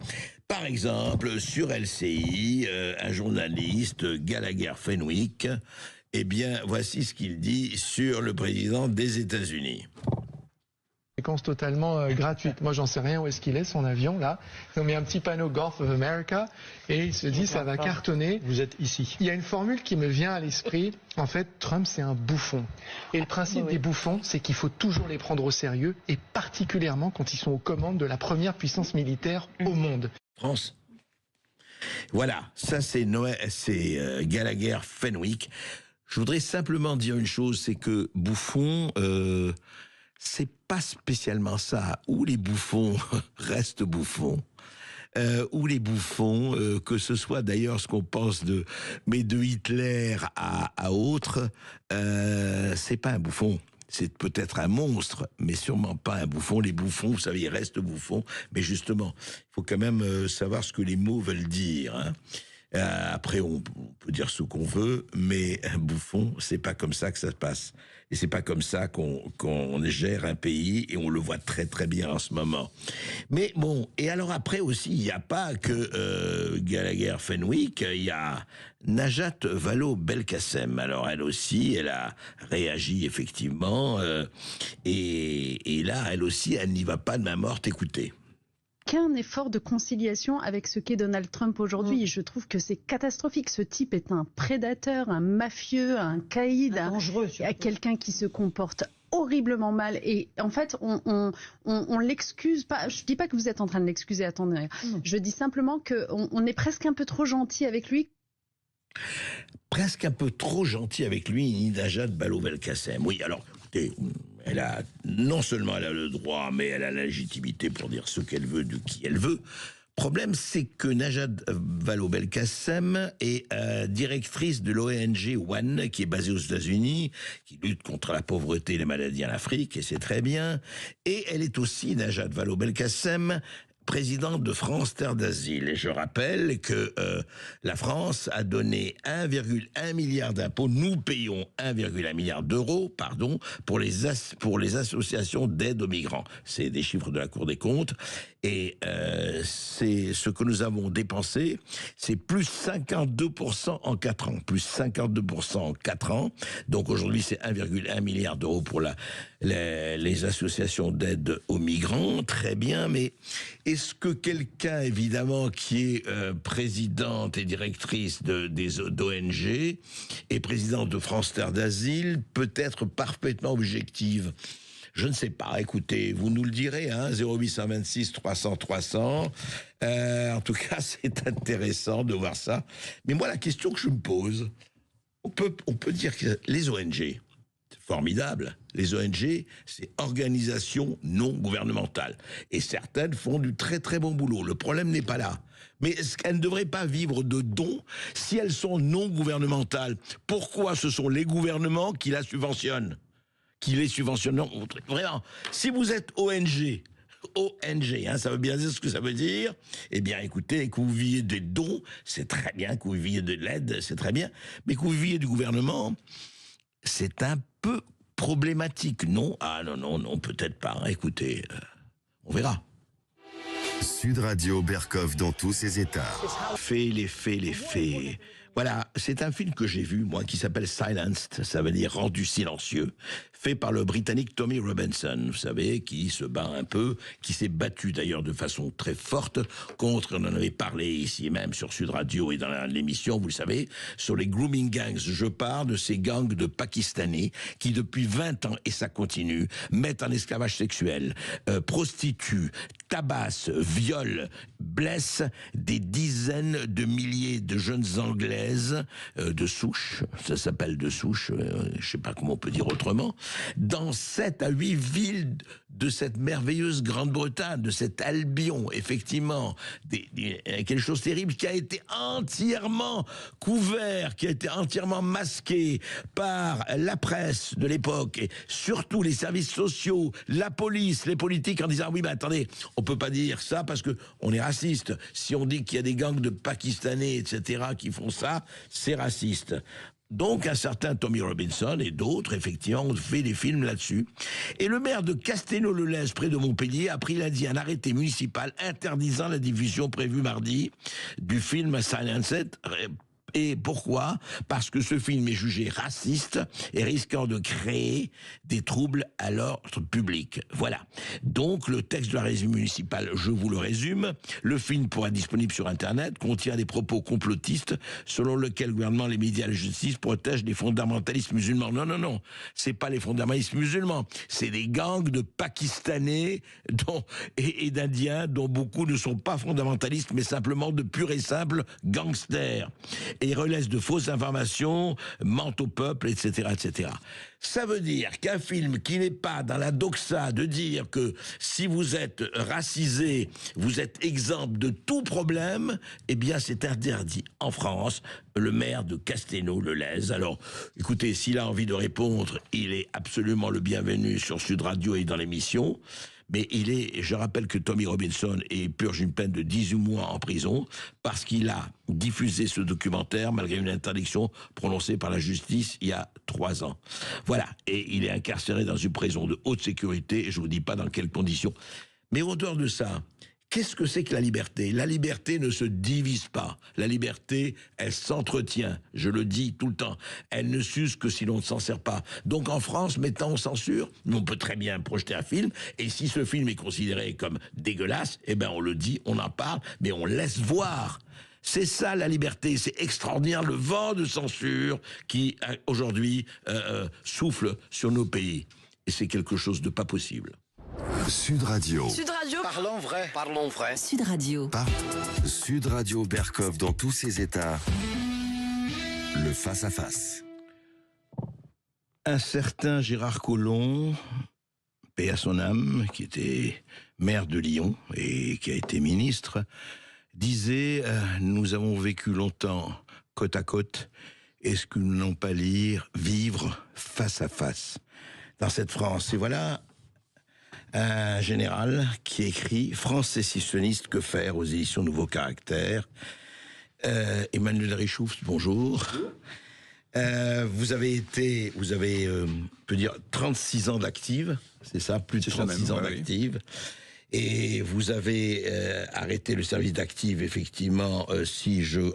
Par exemple, sur LCI, un journaliste, Gallagher Fenwick, eh bien voici ce qu'il dit sur le président des États-Unis. Fréquence totalement gratuite. Moi, j'en sais rien où est-ce qu'il est, son avion, là. Ils ont mis un petit panneau Gulf of America et il se dit ça va cartonner. Vous êtes ici. Il y a une formule qui me vient à l'esprit. En fait, Trump, c'est un bouffon. Et le principe des bouffons, c'est qu'il faut toujours les prendre au sérieux, et particulièrement quand ils sont aux commandes de la première puissance militaire au monde. France. Voilà, ça c'est Gallagher Fenwick. Je voudrais simplement dire une chose, c'est que bouffon... c'est pas spécialement ça. Ou les bouffons restent bouffons, ou les bouffons, que ce soit d'ailleurs ce qu'on pense de Hitler à autres, c'est pas un bouffon. C'est peut-être un monstre, mais sûrement pas un bouffon. Les bouffons, vous savez, ils restent bouffons. Mais justement, il faut quand même savoir ce que les mots veulent dire, hein. Après, on peut dire ce qu'on veut, mais un bouffon, c'est pas comme ça que ça se passe. Et c'est pas comme ça qu'on gère un pays, et on le voit très très bien en ce moment. Mais bon, et alors après aussi, il n'y a pas que Gallagher Fenwick, il y a Najat Vallaud-Belkacem. Alors elle aussi, elle a réagi effectivement, et là, elle aussi, elle n'y va pas de main morte. Écoutez. Qu'un effort de conciliation avec ce qu'est Donald Trump aujourd'hui. Je trouve que c'est catastrophique. Ce type est un prédateur, un mafieux, un caïd, dangereux, quelqu'un qui se comporte horriblement mal, et en fait on l'excuse pas. Je dis pas que vous êtes en train de l'excuser, attendez. Je dis simplement que on est presque un peu trop gentil avec lui. Presque un peu trop gentil avec lui, Najat Vallaud-Belkacem. Oui, alors écoutez, elle a, non seulement elle a le droit, mais elle a la légitimité pour dire ce qu'elle veut, de qui elle veut. Problème, c'est que Najat Vallaud-Belkacem est directrice de l'ONG One, qui est basée aux États-Unis, qui lutte contre la pauvreté et les maladies en Afrique, et c'est très bien. Et elle est aussi, Najat Vallaud-Belkacem, présidente de France Terre d'Asile. Et je rappelle que la France a donné 1,1 milliard d'impôts. Nous payons 1,1 milliard d'euros, pardon, pour les associations d'aide aux migrants. C'est des chiffres de la Cour des comptes. Et c'est ce que nous avons dépensé, c'est plus 52% en 4 ans. Plus 52% en 4 ans. Donc aujourd'hui, c'est 1,1 milliard d'euros pour les associations d'aide aux migrants. Très bien, mais est-ce que quelqu'un, évidemment, qui est présidente et directrice d'ONG et présidente de France Terre d'Asile peut être parfaitement objective? Je ne sais pas, écoutez, vous nous le direz, hein, 0826 300 300. En tout cas, c'est intéressant de voir ça. Mais moi, la question que je me pose, on peut dire que les ONG, c'est formidable. Les ONG, c'est organisations non gouvernementales. Et certaines font du très très bon boulot. Le problème n'est pas là. Mais est-ce qu'elles ne devraient pas vivre de dons si elles sont non gouvernementales? Pourquoi ce sont les gouvernements qui la subventionnent? Qui les subventionnent? Vraiment, si vous êtes ONG, hein, ça veut bien dire ce que ça veut dire. Eh bien, écoutez, que vous viviez des dons, c'est très bien. Que vous viviez de l'aide, c'est très bien. Mais que vous viviez du gouvernement, c'est un peu problématique, non? Ah non, peut-être pas. Écoutez, on verra. Sud Radio Berkov dans tous ses états. Les faits. Voilà, c'est un film que j'ai vu, moi, qui s'appelle Silenced, ça veut dire rendu silencieux, fait par le Britannique Tommy Robinson, vous savez, qui se bat un peu, qui s'est battu d'ailleurs de façon très forte contre, on en avait parlé ici même sur Sud Radio et dans l'émission, vous le savez, sur les grooming gangs. Je parle de ces gangs de Pakistanais qui depuis 20 ans, et ça continue, mettent en esclavage sexuel, prostituent, tabassent, violent, blessent des dizaines de milliers de jeunes Anglaises de souche, ça s'appelle de souche, je sais pas comment on peut dire autrement, dans 7 à 8 villes de cette merveilleuse Grande-Bretagne, de cet Albion, effectivement, quelque chose de terrible qui a été entièrement couvert, qui a été entièrement masqué par la presse de l'époque et surtout les services sociaux, la police, les politiques en disant oui, mais attendez, on peut pas dire ça parce que on est raciste. Si on dit qu'il y a des gangs de Pakistanais, etc., qui font ça, c'est raciste. Donc un certain Tommy Robinson et d'autres, effectivement, ont fait des films là-dessus. Et le maire de Castelnau-le-Lez, près de Montpellier, a pris lundi un arrêté municipal interdisant la diffusion prévue mardi du film Silenced. Et pourquoi? Parce que ce film est jugé raciste et risquant de créer des troubles à l'ordre public. Voilà. Donc, le texte de la résolution municipale, je vous le résume. Le film pourra être disponible sur Internet, contient des propos complotistes selon lesquels le gouvernement, les médias et la justice protègent des fondamentalistes musulmans. Non, non, non. C'est pas les fondamentalistes musulmans. C'est des gangs de Pakistanais et d'Indiens dont beaucoup ne sont pas fondamentalistes, mais simplement de purs et simples gangsters. Et relaissent de fausses informations, mentent au peuple, etc., etc. Ça veut dire qu'un film qui n'est pas dans la doxa de dire que si vous êtes racisé, vous êtes exempt de tout problème, eh bien c'est interdit. En France, le maire de Castelnau-le-Lez. Alors, écoutez, s'il a envie de répondre, il est absolument le bienvenu sur Sud Radio et dans l'émission. Mais je rappelle que Tommy Robinson purge une peine de 18 mois en prison parce qu'il a diffusé ce documentaire malgré une interdiction prononcée par la justice il y a 3 ans. Voilà. Et il est incarcéré dans une prison de haute sécurité et je vous dis pas dans quelles conditions. Mais au dehors de ça, qu'est-ce que c'est que la liberté? La liberté ne se divise pas. La liberté, elle s'entretient. Je le dis tout le temps. Elle ne s'use que si l'on ne s'en sert pas. Donc en France, maintenant on censure, on peut très bien projeter un film, et si ce film est considéré comme dégueulasse, eh ben on le dit, on en parle, mais on laisse voir. C'est ça la liberté, c'est extraordinaire le vent de censure qui aujourd'hui souffle sur nos pays. Et c'est quelque chose de pas possible. Sud Radio. Sud Radio. Parlons vrai. Parlons vrai. Sud Radio. Sud Radio Berkov dans tous ses états. Le face-à-face. Un certain Gérard Collomb, paix à son âme, qui était maire de Lyon et qui a été ministre, disait « Nous avons vécu longtemps côte à côte. Est-ce que nous n'allons pas vivre face à face ?» Dans cette France. Et voilà un général qui écrit « France sécessionniste, que faire ?» aux éditions Nouveau Caractère. Emmanuel Richouf, bonjour. Vous avez, on peut dire, 36 ans d'active, c'est ça, plus de 36 ans d'active. Et vous avez arrêté le service d'active, effectivement,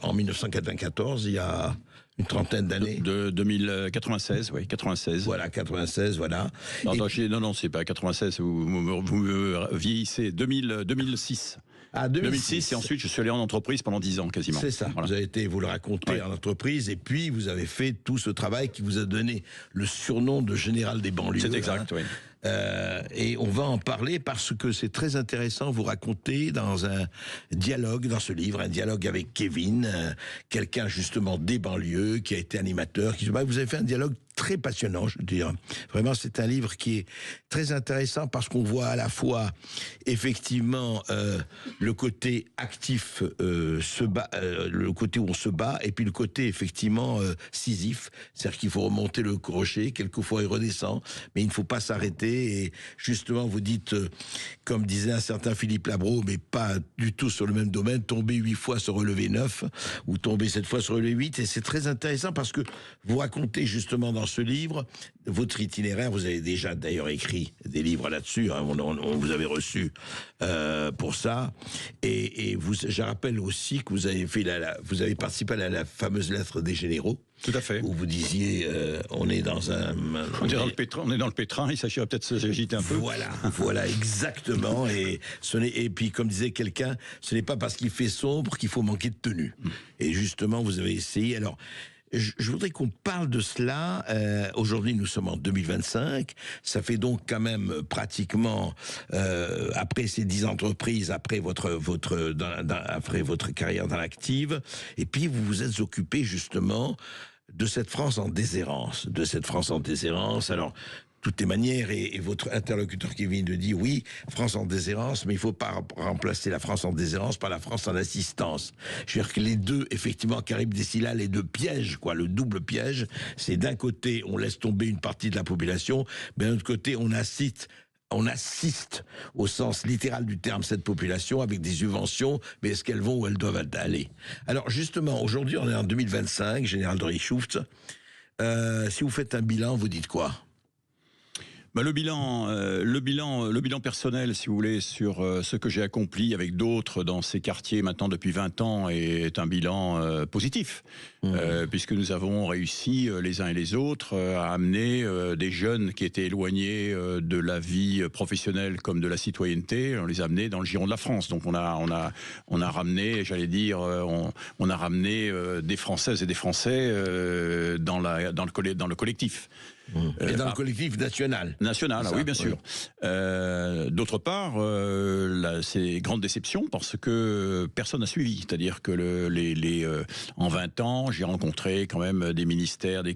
en 1994, il y a une trentaine d'années. De 2096, oui, 96. Voilà, 96, voilà. Non, c'est pas 96, vous me vieillissez, 2006. Ah, 2006, et ensuite je suis allé en entreprise pendant 10 ans quasiment. C'est ça, voilà. Vous le racontez en entreprise, et puis vous avez fait tout ce travail qui vous a donné le surnom de général des banlieues. C'est exact, oui. Et on va en parler parce que c'est très intéressant. Vous racontez dans un dialogue, dans ce livre, un dialogue avec Kevin, quelqu'un justement des banlieues, qui a été animateur, vous avez fait un dialogue très passionnant, je veux dire. Vraiment, c'est un livre qui est très intéressant parce qu'on voit à la fois, effectivement, le côté actif, le côté où on se bat, et puis le côté, effectivement, Sisyphe. C'est-à-dire qu'il faut remonter le crochet, quelquefois il redescend, mais il ne faut pas s'arrêter. Et justement, vous dites, comme disait un certain Philippe Labro, mais pas du tout sur le même domaine, tomber 8 fois, se relever 9, ou tomber 7 fois, se relever 8. Et c'est très intéressant parce que vous racontez justement dans ce livre votre itinéraire. Vous avez déjà d'ailleurs écrit des livres là-dessus, hein, on vous avez reçu pour ça. Et je rappelle aussi que vous avez vous avez participé à la fameuse lettre des généraux. Tout à fait. Où vous disiez, on est dans un... On est dans le pétrin, il s'agirait peut-être de s'agiter un peu. Voilà, exactement. Et puis, comme disait quelqu'un, ce n'est pas parce qu'il fait sombre qu'il faut manquer de tenue. Et justement, vous avez essayé. Alors, je voudrais qu'on parle de cela. Aujourd'hui, nous sommes en 2025. Ça fait donc quand même pratiquement, après ces 10 entreprises, après votre carrière dans l'active, et puis vous vous êtes occupé justement de cette France en déshérence. Alors, toutes les manières, et votre interlocuteur qui vient de dire oui, France en déshérence, mais il ne faut pas remplacer la France en déshérence par la France en assistance. Je veux dire que les deux, effectivement, Karim Dessila, les deux pièges, le double piège, c'est d'un côté, on laisse tomber une partie de la population, mais d'un autre côté, on assiste au sens littéral du terme cette population avec des subventions, mais est-ce qu'elles vont où elles doivent aller? Alors justement, aujourd'hui, on est en 2025, Général de Richouf. Si vous faites un bilan, vous dites quoi ? Le bilan personnel, si vous voulez, sur ce que j'ai accompli avec d'autres dans ces quartiers maintenant depuis 20 ans est un bilan positif, puisque nous avons réussi les uns et les autres à amener des jeunes qui étaient éloignés de la vie professionnelle comme de la citoyenneté, on les a amenés dans le giron de la France. Donc on a ramené, j'allais dire, on a ramené des Françaises et des Français dans le collectif. Et dans le collectif national. National, oui, bien sûr. D'autre part, c'est grande déception parce que personne n'a suivi. C'est-à-dire que en 20 ans, j'ai rencontré quand même des ministères, des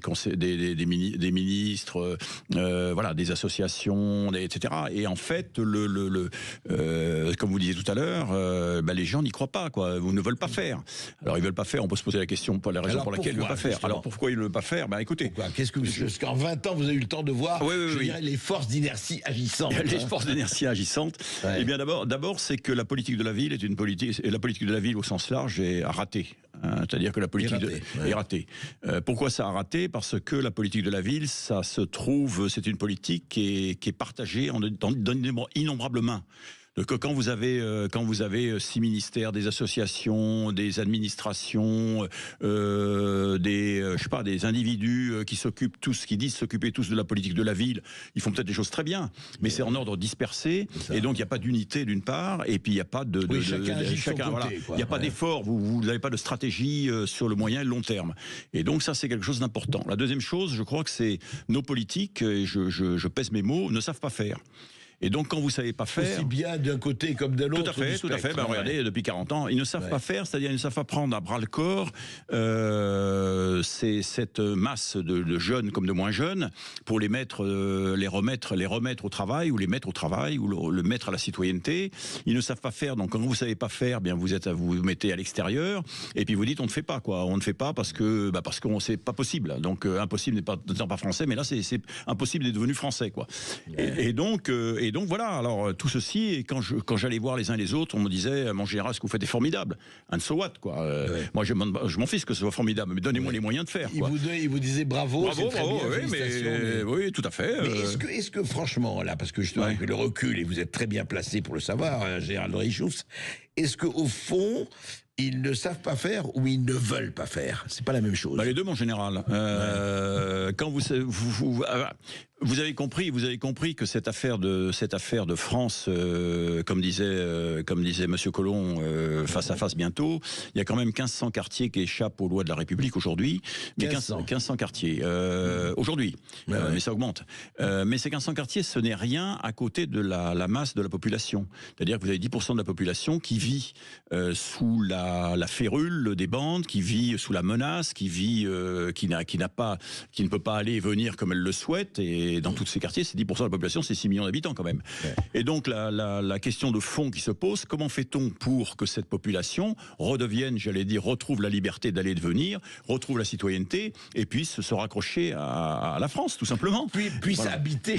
ministres, voilà, des associations, etc. Et en fait, comme vous disiez tout à l'heure, les gens n'y croient pas, quoi. Ils ne veulent pas faire. Alors ils veulent pas faire. On peut se poser la question pour la raison pour laquelle ils ne veulent pas faire. Alors pourquoi ils ne veulent pas faire ? Écoutez, parce qu'en 20 ans, vous avez eu le temps de voir, dirais, les forces d'inertie agissantes. Les forces d'inertie agissantes. Eh bien, d'abord, c'est que la politique de la ville est une politique, et la politique de la ville au sens large est ratée. C'est-à-dire que la politique est ratée. Pourquoi ça a raté ? Parce que la politique de la ville, ça se trouve, c'est une politique qui est partagée dans d'innombrables mains. Donc, quand vous avez 6 ministères, des associations, des administrations, des individus qui disent s'occuper tous de la politique de la ville, ils font peut-être des choses très bien, mais c'est en ordre dispersé, et donc il n'y a pas d'unité d'une part, et puis il n'y a pas il n'y a pas d'effort, vous n'avez pas de stratégie sur le moyen et le long terme. Et donc ça, c'est quelque chose d'important. La deuxième chose, je crois que c'est nos politiques, et je pèse mes mots, ne savent pas faire. Et donc, quand vous ne savez pas faire... Aussi bien d'un côté comme de l'autre. Tout à fait. Regardez, depuis 40 ans, ils ne savent pas faire, c'est-à-dire ils ne savent pas prendre à bras-le-corps cette masse de jeunes comme de moins jeunes pour les remettre au travail, ou les mettre au travail, ou le mettre à la citoyenneté. Ils ne savent pas faire. Donc, quand vous ne savez pas faire, bien vous vous mettez à l'extérieur, et puis vous dites on ne fait pas, quoi. On ne fait pas parce que c'est pas possible. Donc, impossible n'étant pas français, mais là, c'est impossible d'être devenu français, quoi. Et donc voilà, alors tout ceci, et quand j'allais voir les uns et les autres, on me disait, mon général, ce que vous faites est formidable. And so what, quoi. Moi, je m'en fiche que ce soit formidable, mais donnez-moi les moyens de faire, quoi. Il vous disait bravo, c'est très bien, oui, tout à fait. Mais est-ce que franchement, là, parce que justement, avec le recul, et vous êtes très bien placé pour le savoir, Gérald Dreyfus, est-ce qu'au fond, ils ne savent pas faire ou ils ne veulent pas faire ? C'est pas la même chose. Les deux, mon général. Quand vous avez compris que cette affaire de France, comme disait Monsieur Collomb, face à face bientôt, il y a quand même 1500 quartiers qui échappent aux lois de la République aujourd'hui. 1500 quartiers aujourd'hui, mais ça augmente. Mais ces 1500 quartiers, ce n'est rien à côté de la masse de la population. C'est-à-dire que vous avez 10% de la population qui vit sous la férule des bandes, qui vit sous la menace, qui ne peut pas aller et venir comme elle le souhaite. Et dans tous ces quartiers, c'est 10% de la population, c'est 6 millions d'habitants quand même. Et donc la question de fond qui se pose, comment fait-on pour que cette population redevienne, retrouve la liberté d'aller et de venir, retrouve la citoyenneté, et puisse se raccrocher à la France, tout simplement. Puisse habiter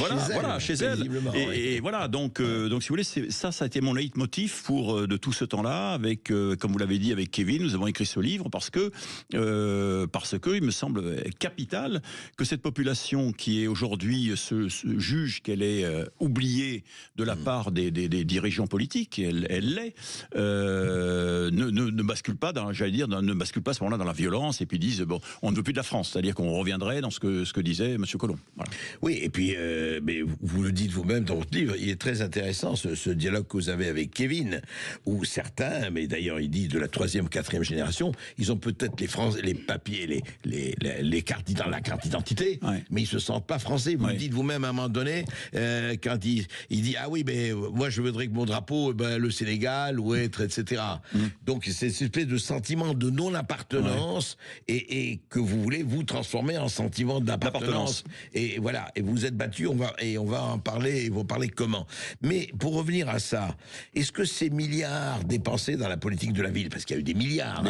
chez elle. Et voilà, donc si vous voulez, ça a été mon leitmotiv de tout ce temps-là, avec, comme vous l'avez dit, avec Kevin, nous avons écrit ce livre parce que il me semble capital que cette population qui est aujourd'hui se juge qu'elle est oubliée de la part des dirigeants politiques, elle l'est, ne bascule pas ne bascule pas à ce moment-là dans la violence et puis disent on ne veut plus de la France, c'est-à-dire qu'on reviendrait dans ce que disait M. Collomb. Voilà. Oui, et puis mais vous le dites vous-même dans votre livre, il est très intéressant ce dialogue que vous avez avec Kevin, où certains, mais d'ailleurs il dit de la 3e, 4e génération, ils ont peut-être les papiers, les cartes, la carte d'identité, mais ils se sentent pas français. Vous le dites vous-même à un moment donné, quand il dit ah oui, mais moi je voudrais que mon drapeau, le Sénégal ou etc. Donc c'est cette espèce de sentiment de non-appartenance et que vous voulez vous transformer en sentiment d'appartenance. Et voilà, et vous êtes battu, on va en parler, et vous parler comment. Mais pour revenir à ça, est-ce que ces milliards dépensés dans la politique de la ville, parce qu'il y a eu des milliards,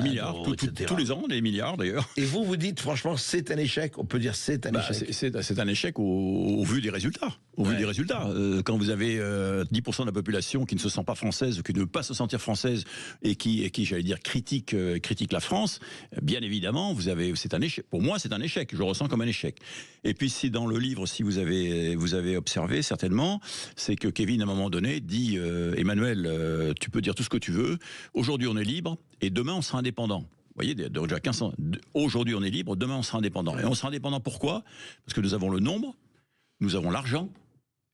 tous les ans, des milliards d'ailleurs. Et vous dites franchement, c'est un échec, on peut dire c'est un échec. C'est un échec au au vu des résultats. Au vu des résultats, quand vous avez 10% de la population qui ne se sent pas française, ou qui ne veut pas se sentir française, et qui j'allais dire, critique la France, bien évidemment, c'est un échec. Pour moi, c'est un échec. Je le ressens comme un échec. Et puis, si dans le livre, si vous avez observé certainement, c'est que Kevin, à un moment donné, dit Emmanuel, tu peux dire tout ce que tu veux. Aujourd'hui, on est libre, et demain, on sera indépendant. Vous voyez, déjà 15 ans. Aujourd'hui, on est libre, demain, on sera indépendant. Et on sera indépendant pourquoi ? Parce que nous avons le nombre, nous avons l'argent,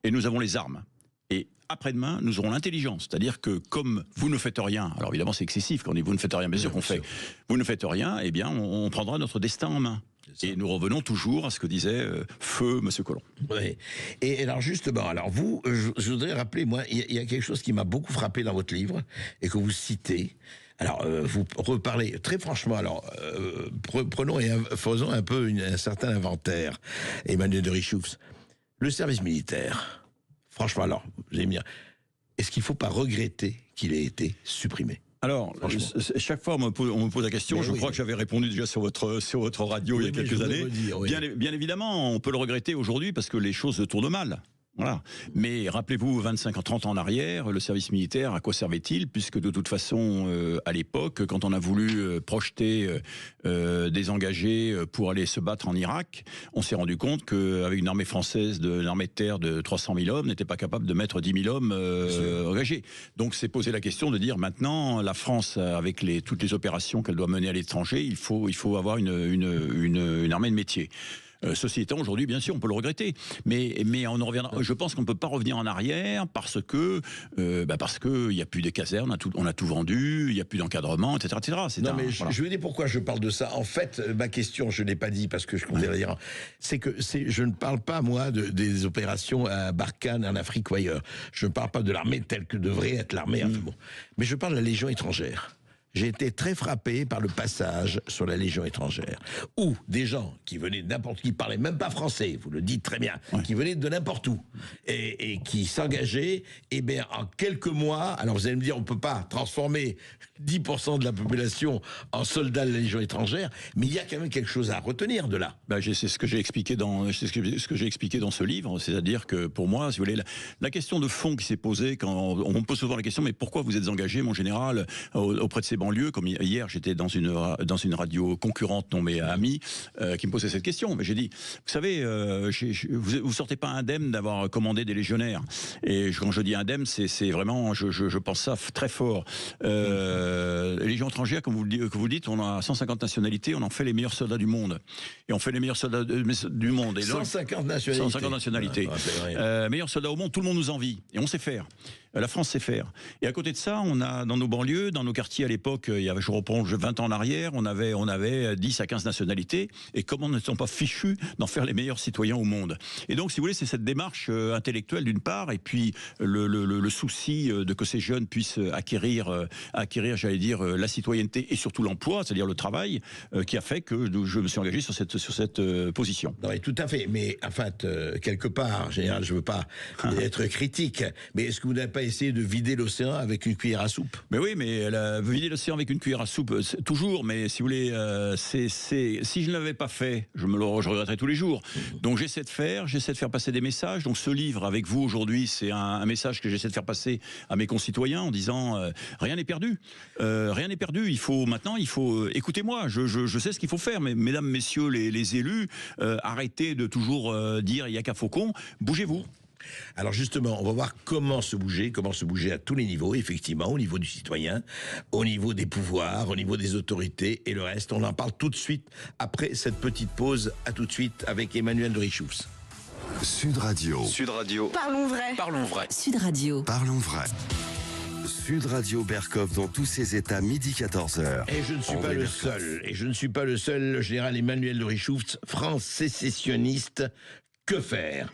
et nous avons les armes. Et après-demain, nous aurons l'intelligence. C'est-à-dire que comme vous ne faites rien, alors évidemment c'est excessif quand on dit vous ne faites rien, bien sûr qu'on fait. Vous ne faites rien, eh bien on prendra notre destin en main. Et nous revenons toujours à ce que disait Feu Monsieur Colomb. Oui. Et alors justement, vous, je voudrais rappeler, moi, il y a quelque chose qui m'a beaucoup frappé dans votre livre et que vous citez. Alors, vous reparlez très franchement. Alors, prenons et faisons un peu un certain inventaire. Emmanuel de Richoups, le service militaire. Franchement, alors, vous allez me dire, est-ce qu'il ne faut pas regretter qu'il ait été supprimé ? Alors, chaque fois on me pose la question, je crois que j'avais répondu déjà sur votre radio il y a quelques années. Bien évidemment, on peut le regretter aujourd'hui parce que les choses tournent mal. Voilà. Mais rappelez-vous, 30 ans en arrière, le service militaire, à quoi servait-il ? Puisque de toute façon, à l'époque, quand on a voulu projeter des engagés pour aller se battre en Irak, on s'est rendu compte qu'avec une armée française, une armée de terre de 300 000 hommes, n'était pas capable de mettre 10 000 hommes engagés. Donc c'est posé la question de dire maintenant, la France, avec toutes les opérations qu'elle doit mener à l'étranger, il faut avoir une armée de métier. Ceci étant, aujourd'hui, bien sûr, on peut le regretter, mais on en reviendra. Je pense qu'on ne peut pas revenir en arrière parce que il n'y a plus de casernes, on a tout vendu, il n'y a plus d'encadrement, etc., etc. Je vais dire pourquoi je parle de ça. En fait, ma question, je ne l'ai pas dit parce que je comptais la dire, c'est que je ne parle pas, moi, des opérations à Barkhane, en Afrique ou ailleurs. Je ne parle pas de l'armée telle que devrait être l'armée. Mais je parle de la Légion étrangère. J'ai été très frappé par le passage sur la Légion étrangère, où des gens qui venaient de n'importe qui, parlaient même pas français, vous le dites très bien, qui venaient de n'importe où, et qui s'engageaient, et bien en quelques mois, alors vous allez me dire, on peut pas transformer 10% de la population en soldats de la Légion étrangère, mais il y a quand même quelque chose à retenir de là. C'est ce que j'ai expliqué dans ce livre, c'est-à-dire que pour moi, si vous voulez, la question de fond qui s'est posée, quand on me pose souvent la question, mais pourquoi vous êtes engagé, mon général, auprès de ces banlieues, comme hier, j'étais dans une radio concurrente, non mais amie, qui me posait cette question. Mais j'ai dit, vous savez, vous sortez pas indemne d'avoir commandé des légionnaires. Et quand je dis indemne, c'est vraiment, je pense ça très fort. Les légions étrangères, comme vous le dites, on a 150 nationalités, on en fait les meilleurs soldats du monde. Et on fait les meilleurs soldats du monde. Et 150 nationalités. 150 nationalités. Meilleurs soldats au monde, tout le monde nous envie. Et on sait faire. La France sait faire. Et à côté de ça, on a dans nos banlieues, dans nos quartiers à l'époque, je reprends 20 ans en arrière, on avait 10 à 15 nationalités. Et comment ne sont pas fichus d'en faire les meilleurs citoyens au monde ? Et donc, si vous voulez, c'est cette démarche intellectuelle d'une part, et puis le souci de que ces jeunes puissent acquérir, j'allais dire, la citoyenneté et surtout l'emploi, c'est-à-dire le travail, qui a fait que je me suis engagé sur cette position. Non, et tout à fait. Mais en fait, quelque part, en général, je ne veux pas être critique, mais est-ce que vous n'avez pas essayé de vider l'océan avec une cuillère à soupe ? Mais oui, mais vider l'océan avec une cuillère à soupe, toujours, mais si vous voulez, si je ne l'avais pas fait, je regretterais tous les jours. Donc j'essaie de faire passer des messages. Donc ce livre avec vous aujourd'hui, c'est un message que j'essaie de faire passer à mes concitoyens en disant rien n'est perdu. Rien n'est perdu. Maintenant, écoutez-moi, je sais ce qu'il faut faire, mais mesdames, messieurs les élus, arrêtez de toujours dire il n'y a qu'à Faucon, bougez-vous. Alors justement, on va voir comment se bouger à tous les niveaux, effectivement, au niveau du citoyen, au niveau des pouvoirs, au niveau des autorités et le reste. On en parle tout de suite après cette petite pause. À tout de suite avec Emmanuel de Richoups. Sud Radio. Parlons vrai. Sud Radio. Parlons vrai. Sud Radio Berkov dans tous ses états, midi 14h. Et je ne suis pas le seul. Le général Emmanuel de Richoups, France sécessionniste, que faire ?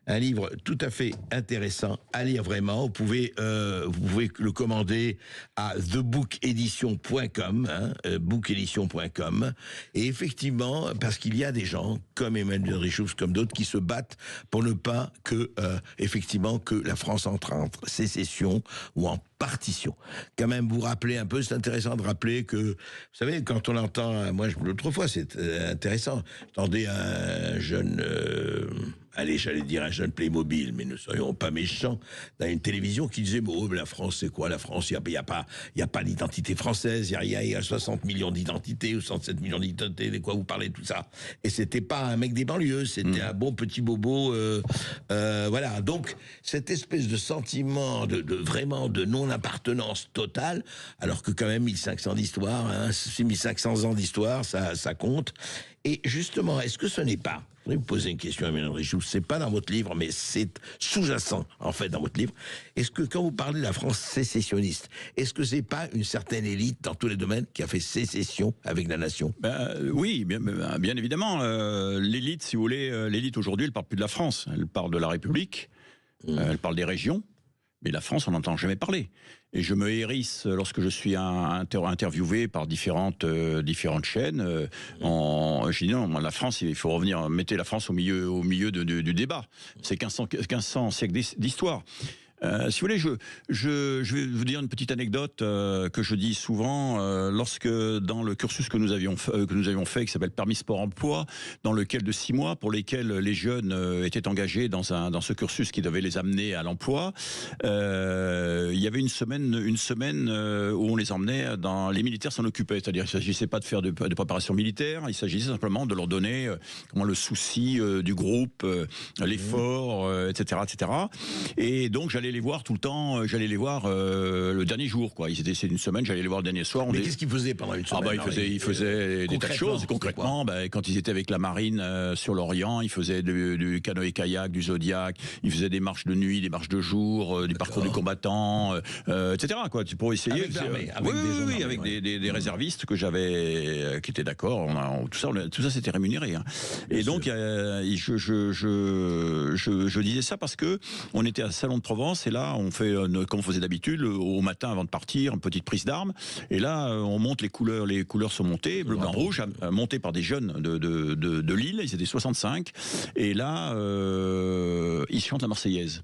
Un livre tout à fait intéressant à lire vraiment. Vous pouvez le commander à thebookedition.com, bookedition.com. Et effectivement, parce qu'il y a des gens comme Emmanuel Richoups, comme d'autres, qui se battent pour ne pas que, effectivement, que la France entre sécession ou en partition. Quand même, vous rappelez un peu, c'est intéressant de rappeler que, vous savez, quand on entend, moi, l'autre fois, c'est intéressant, j'entendais un jeune, j'allais dire un jeune Playmobil, mais ne soyons pas méchants, dans une télévision qui disait, oh, mais la France, c'est quoi? La France, il n'y a pas d'identité française, il y a 60 millions d'identités, ou 67 millions d'identités, de quoi vous parlez, tout ça. Et c'était pas un mec des banlieues, c'était un bon petit bobo, voilà. Donc, cette espèce de sentiment vraiment de non-appartenance totale, alors que quand même 1500 d'histoire, 1500 ans d'histoire, ça compte. Et justement, est-ce que ce n'est pas, je voudrais vous poser une question à Mme Richoux, c'est pas dans votre livre, mais c'est sous-jacent, en fait, dans votre livre. Est-ce que quand vous parlez de la France sécessionniste, est-ce que c'est pas une certaine élite dans tous les domaines qui a fait sécession avec la nation? Oui, bien évidemment. L'élite, si vous voulez, l'élite aujourd'hui, elle parle plus de la France, elle parle de la République, elle parle des régions, mais la France, on n'entend jamais parler. Et je me hérisse lorsque je suis interviewé par différentes chaînes. Je dis non, la France, il faut revenir, mettez la France au milieu du débat. C'est 1500 siècles d'histoire. Si vous voulez, je vais vous dire une petite anecdote que je dis souvent lorsque dans le cursus que nous avions fait, qui s'appelle Permis Sport Emploi, dans lequel de 6 mois, pour lesquels les jeunes étaient engagés dans ce cursus qui devait les amener à l'emploi, il y avait une semaine où on les emmenait les militaires s'en occupaient, c'est-à-dire qu'il ne s'agissait pas de faire de préparation militaire, il s'agissait simplement de leur donner le souci du groupe, l'effort, etc., etc. Et donc j'allais les voir tout le temps, le dernier jour, quoi. C'est une semaine, j'allais les voir le dernier soir. Mais qu'est-ce qu'ils faisaient pendant une semaine? Ils faisaient des tas de choses. Concrètement, quand ils étaient avec la marine sur l'Orient, ils faisaient du canoë-kayak, du Zodiac, ils faisaient des marches de nuit, des marches de jour, du parcours du combattant, etc. Quoi, pour essayer. Avec des réservistes que j'avais, qui étaient d'accord. Tout ça, c'était rémunéré. Hein. Et donc, je disais ça parce que on était à Salon de Provence. Et là, on fait, comme on faisait d'habitude, au matin avant de partir, une petite prise d'armes. Et là, on monte les couleurs sont montées, bleu, blanc, rouge, montées par des jeunes de Lille. Ils étaient 65. Et là, ils chantent la Marseillaise.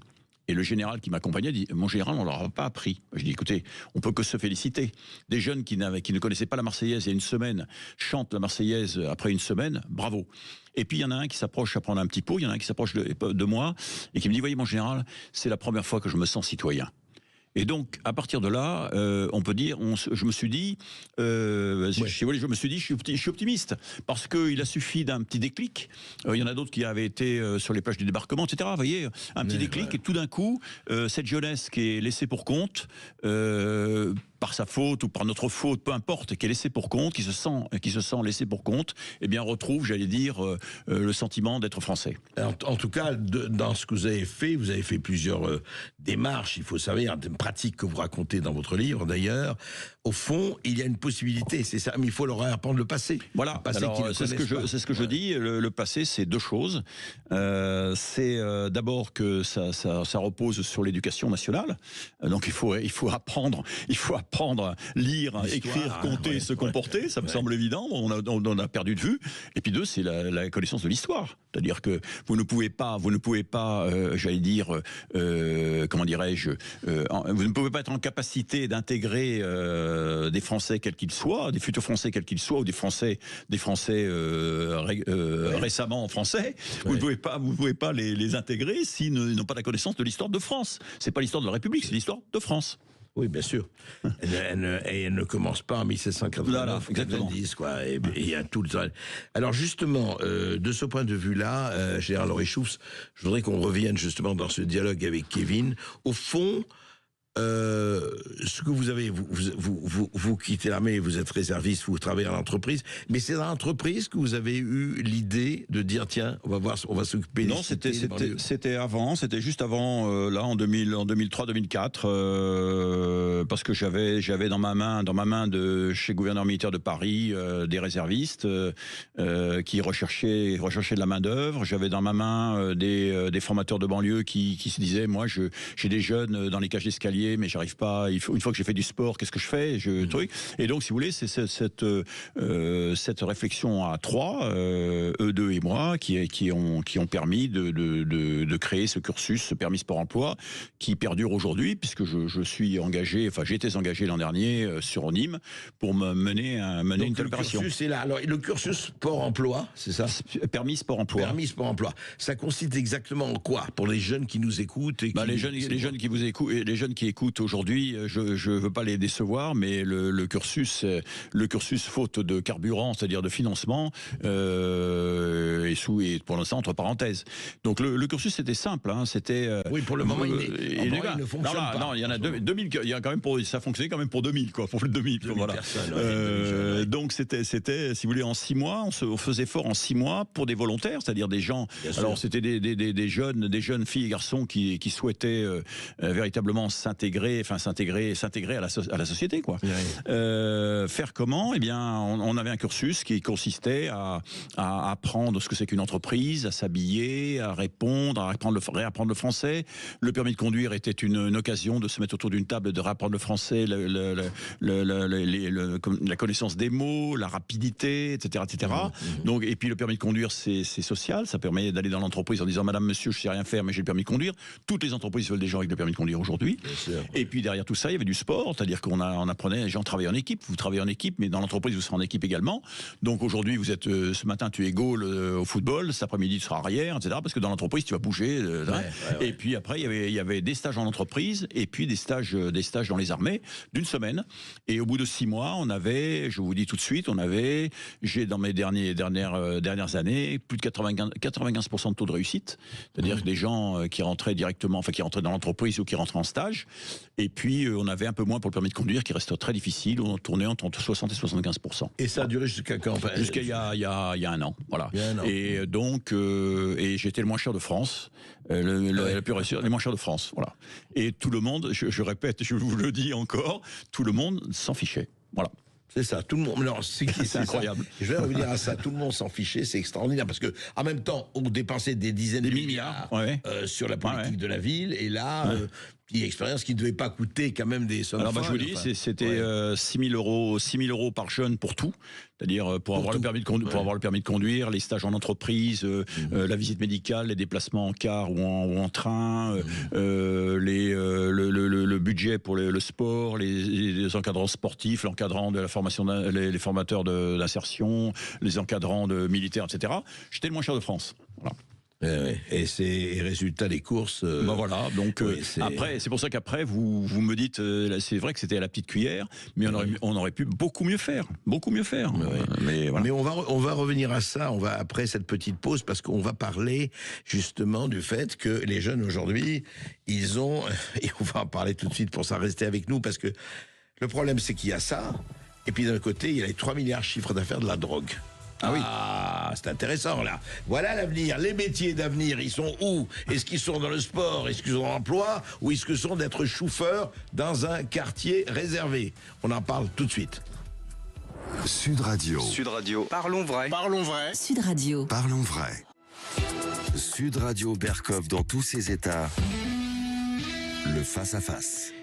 Et le général qui m'accompagnait dit, mon général, on ne leur a pas appris. Je dis, écoutez, on peut que se féliciter. Des jeunes qui ne connaissaient pas la Marseillaise il y a une semaine chantent la Marseillaise après une semaine, bravo. Et puis il y en a un qui s'approche à prendre un petit pot, il y en a un qui s'approche de moi et qui me dit, voyez mon général, c'est la première fois que je me sens citoyen. Et donc, à partir de là, on peut dire, je me suis dit, je suis optimiste, parce qu'il a suffi d'un petit déclic. Il y en a d'autres qui avaient été sur les plages du débarquement, etc. Vous voyez, un petit déclic, et tout d'un coup, cette jeunesse qui est laissée pour compte, par sa faute ou par notre faute, peu importe, qui est laissée pour compte, qui se sent laissée pour compte, eh bien retrouve, j'allais dire, le sentiment d'être français. En tout cas, dans ce que vous avez fait plusieurs démarches, il faut savoir, des pratiques que vous racontez dans votre livre d'ailleurs. Au fond, il y a une possibilité, c'est ça, mais il faut leur apprendre le passé. Voilà, c'est ce que je dis, le passé, c'est deux choses. C'est d'abord que ça repose sur l'éducation nationale, donc il faut apprendre à lire, écrire, compter, se comporter, ça me semble évident, on a perdu de vue. Et puis deux, c'est la connaissance de l'histoire. C'est-à-dire que vous ne pouvez pas, j'allais dire, comment dirais-je, vous ne pouvez pas être en capacité d'intégrer des Français quels qu'ils soient, des futurs Français quels qu'ils soient, ou des Français récemment français. Vous ne pouvez pas les intégrer s'ils n'ont pas la connaissance de l'histoire de France. C'est pas l'histoire de la République, c'est l'histoire de France. Oui, bien sûr. Elle ne commence pas en 1789, 90, quoi. Et il y a tout le temps. Alors justement, de ce point de vue-là, Général Richoux, je voudrais qu'on revienne justement dans ce dialogue avec Kevin. Au fond, ce que vous avez, vous quittez l'armée, vous êtes réserviste, vous travaillez à l'entreprise, mais c'est dans l'entreprise que vous avez eu l'idée de dire tiens, on va s'occuper. Non, c'était avant, c'était juste avant, là en 2003-2004, parce que j'avais dans ma main de chez le gouverneur militaire de Paris des réservistes qui recherchaient de la main d'œuvre. J'avais dans ma main des formateurs de banlieue qui se disaient moi j'ai des jeunes dans les cages d'escalier travailler, mais j'arrive pas. Une fois que j'ai fait du sport, qu'est-ce que je fais? Truc. Et donc, si vous voulez, c'est cette réflexion à trois, eux deux et moi, qui ont permis de créer ce cursus, ce permis sport-emploi, qui perdure aujourd'hui, puisque j'étais engagé l'an dernier sur Nîmes pour me mener une telle opération. Cursus est là. Alors, le cursus sport-emploi, c'est ça? Permis sport-emploi. Permis sport-emploi. Ça consiste exactement en quoi pour les jeunes qui nous écoutent et les jeunes qui vous écoutent, les jeunes qui écoutent aujourd'hui, je veux pas les décevoir, mais le cursus faute de carburant, c'est-à-dire de financement, et pour l'instant entre parenthèses. Donc le cursus c'était simple, hein, c'était. Oui, pour le moment il ne fonctionne pas. Non, il y en a 2000, il y a quand même ça fonctionnait quand même pour 2000 quoi, pour plus de 2000. Voilà. Donc c'était, si vous voulez, en 6 mois, on faisait fort en 6 mois pour des volontaires, c'est-à-dire des gens. Alors c'était des jeunes filles et garçons qui souhaitaient véritablement s'intégrer à la société quoi. Oui. Faire comment? Eh bien, on avait un cursus qui consistait à apprendre ce que c'est qu'une entreprise, à s'habiller, à répondre, à réapprendre le français. Le permis de conduire était une occasion de se mettre autour d'une table, de réapprendre le français, la connaissance des mots, la rapidité, etc., etc. Donc, et puis le permis de conduire, c'est social, ça permet d'aller dans l'entreprise en disant Madame, Monsieur, je sais rien faire, mais j'ai le permis de conduire. Toutes les entreprises veulent des gens avec le permis de conduire aujourd'hui. Et puis derrière tout ça, il y avait du sport, c'est-à-dire qu'on apprenait, les gens travaillaient en équipe. Vous travaillez en équipe, mais dans l'entreprise, vous serez en équipe également. Donc aujourd'hui, vous êtes ce matin, tu es goal au football, cet après-midi, tu seras arrière, etc. Parce que dans l'entreprise, tu vas bouger. Et puis après, il y avait des stages en entreprise et puis des stages dans les armées d'une semaine. Et au bout de 6 mois, je vous dis tout de suite, j'ai dans mes dernières années plus de 95% de taux de réussite, c'est-à-dire que des gens qui rentraient directement, qui rentraient dans l'entreprise ou qui rentraient en stage. Et puis on avait un peu moins pour le permis de conduire, qui restait très difficile. On tournait entre 60 et 75%. Et ça a duré jusqu'à quand? Jusqu'à il y a un an, voilà. Et donc, j'étais le moins cher de France, le plus réussi, le moins cher de France, voilà. Et tout le monde, je répète, je vous le dis encore, tout le monde s'en fichait, voilà. C'est ça, tout le monde. C'est incroyable. Ça. Je vais revenir à ça. Tout le monde s'en fichait, c'est extraordinaire parce que en même temps, on dépensait des dizaines de milliards sur la politique de la ville, et là. Une expérience qui ne devait pas coûter quand même des sommes. Alors je vous dis, c'était 6 000 euros par jeune pour tout, c'est-à-dire pour avoir le permis de conduire, les stages en entreprise, la visite médicale, les déplacements en car ou en train, le budget pour le sport, les encadrants sportifs, l'encadrant de la formation, les formateurs d'insertion, les encadrants de militaires, etc. J'étais le moins cher de France. Voilà. Et c'est résultat des courses. Voilà. Donc après, c'est pour ça qu'après vous me dites, c'est vrai que c'était à la petite cuillère, mais on aurait pu beaucoup mieux faire. Mais voilà. Mais on va revenir à ça. On va après cette petite pause parce qu'on va parler justement du fait que les jeunes aujourd'hui, ils ont, et on va en parler tout de suite pour ça, rester avec nous parce que le problème c'est qu'il y a ça, et puis d'un côté il y a les 3 milliards chiffre d'affaires de la drogue. Ah, c'est intéressant là. Voilà l'avenir. Les métiers d'avenir, ils sont où? Est-ce qu'ils sont dans le sport? Est-ce qu'ils sont dans l'emploi? Ou est-ce qu'ils sont d'être chauffeurs dans un quartier réservé? On en parle tout de suite. Sud Radio. Sud Radio. Parlons vrai. Parlons vrai. Sud Radio. Parlons vrai. Sud Radio Berkov dans tous ses états. Le face-à-face.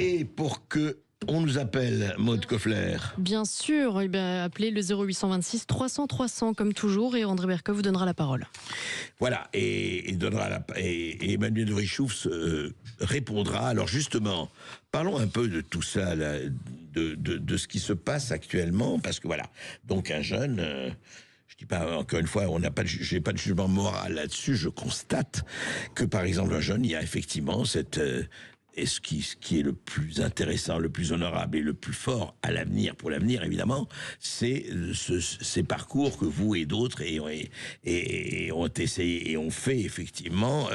Et pour que on nous appelle, Maude Koffler. Bien sûr, appelez le 0826 300 300 comme toujours et André Berkov vous donnera la parole. Voilà, et Emmanuel de Richouf répondra. Alors justement, parlons un peu de tout ça, là, de ce qui se passe actuellement, parce que voilà, donc un jeune... je dis pas, encore une fois, j'ai pas de jugement moral là-dessus, je constate que par exemple un jeune, il y a effectivement cette... Et ce qui est le plus intéressant, le plus honorable et le plus fort à l'avenir, pour l'avenir évidemment, c'est ces parcours que vous et d'autres ont essayé et ont fait effectivement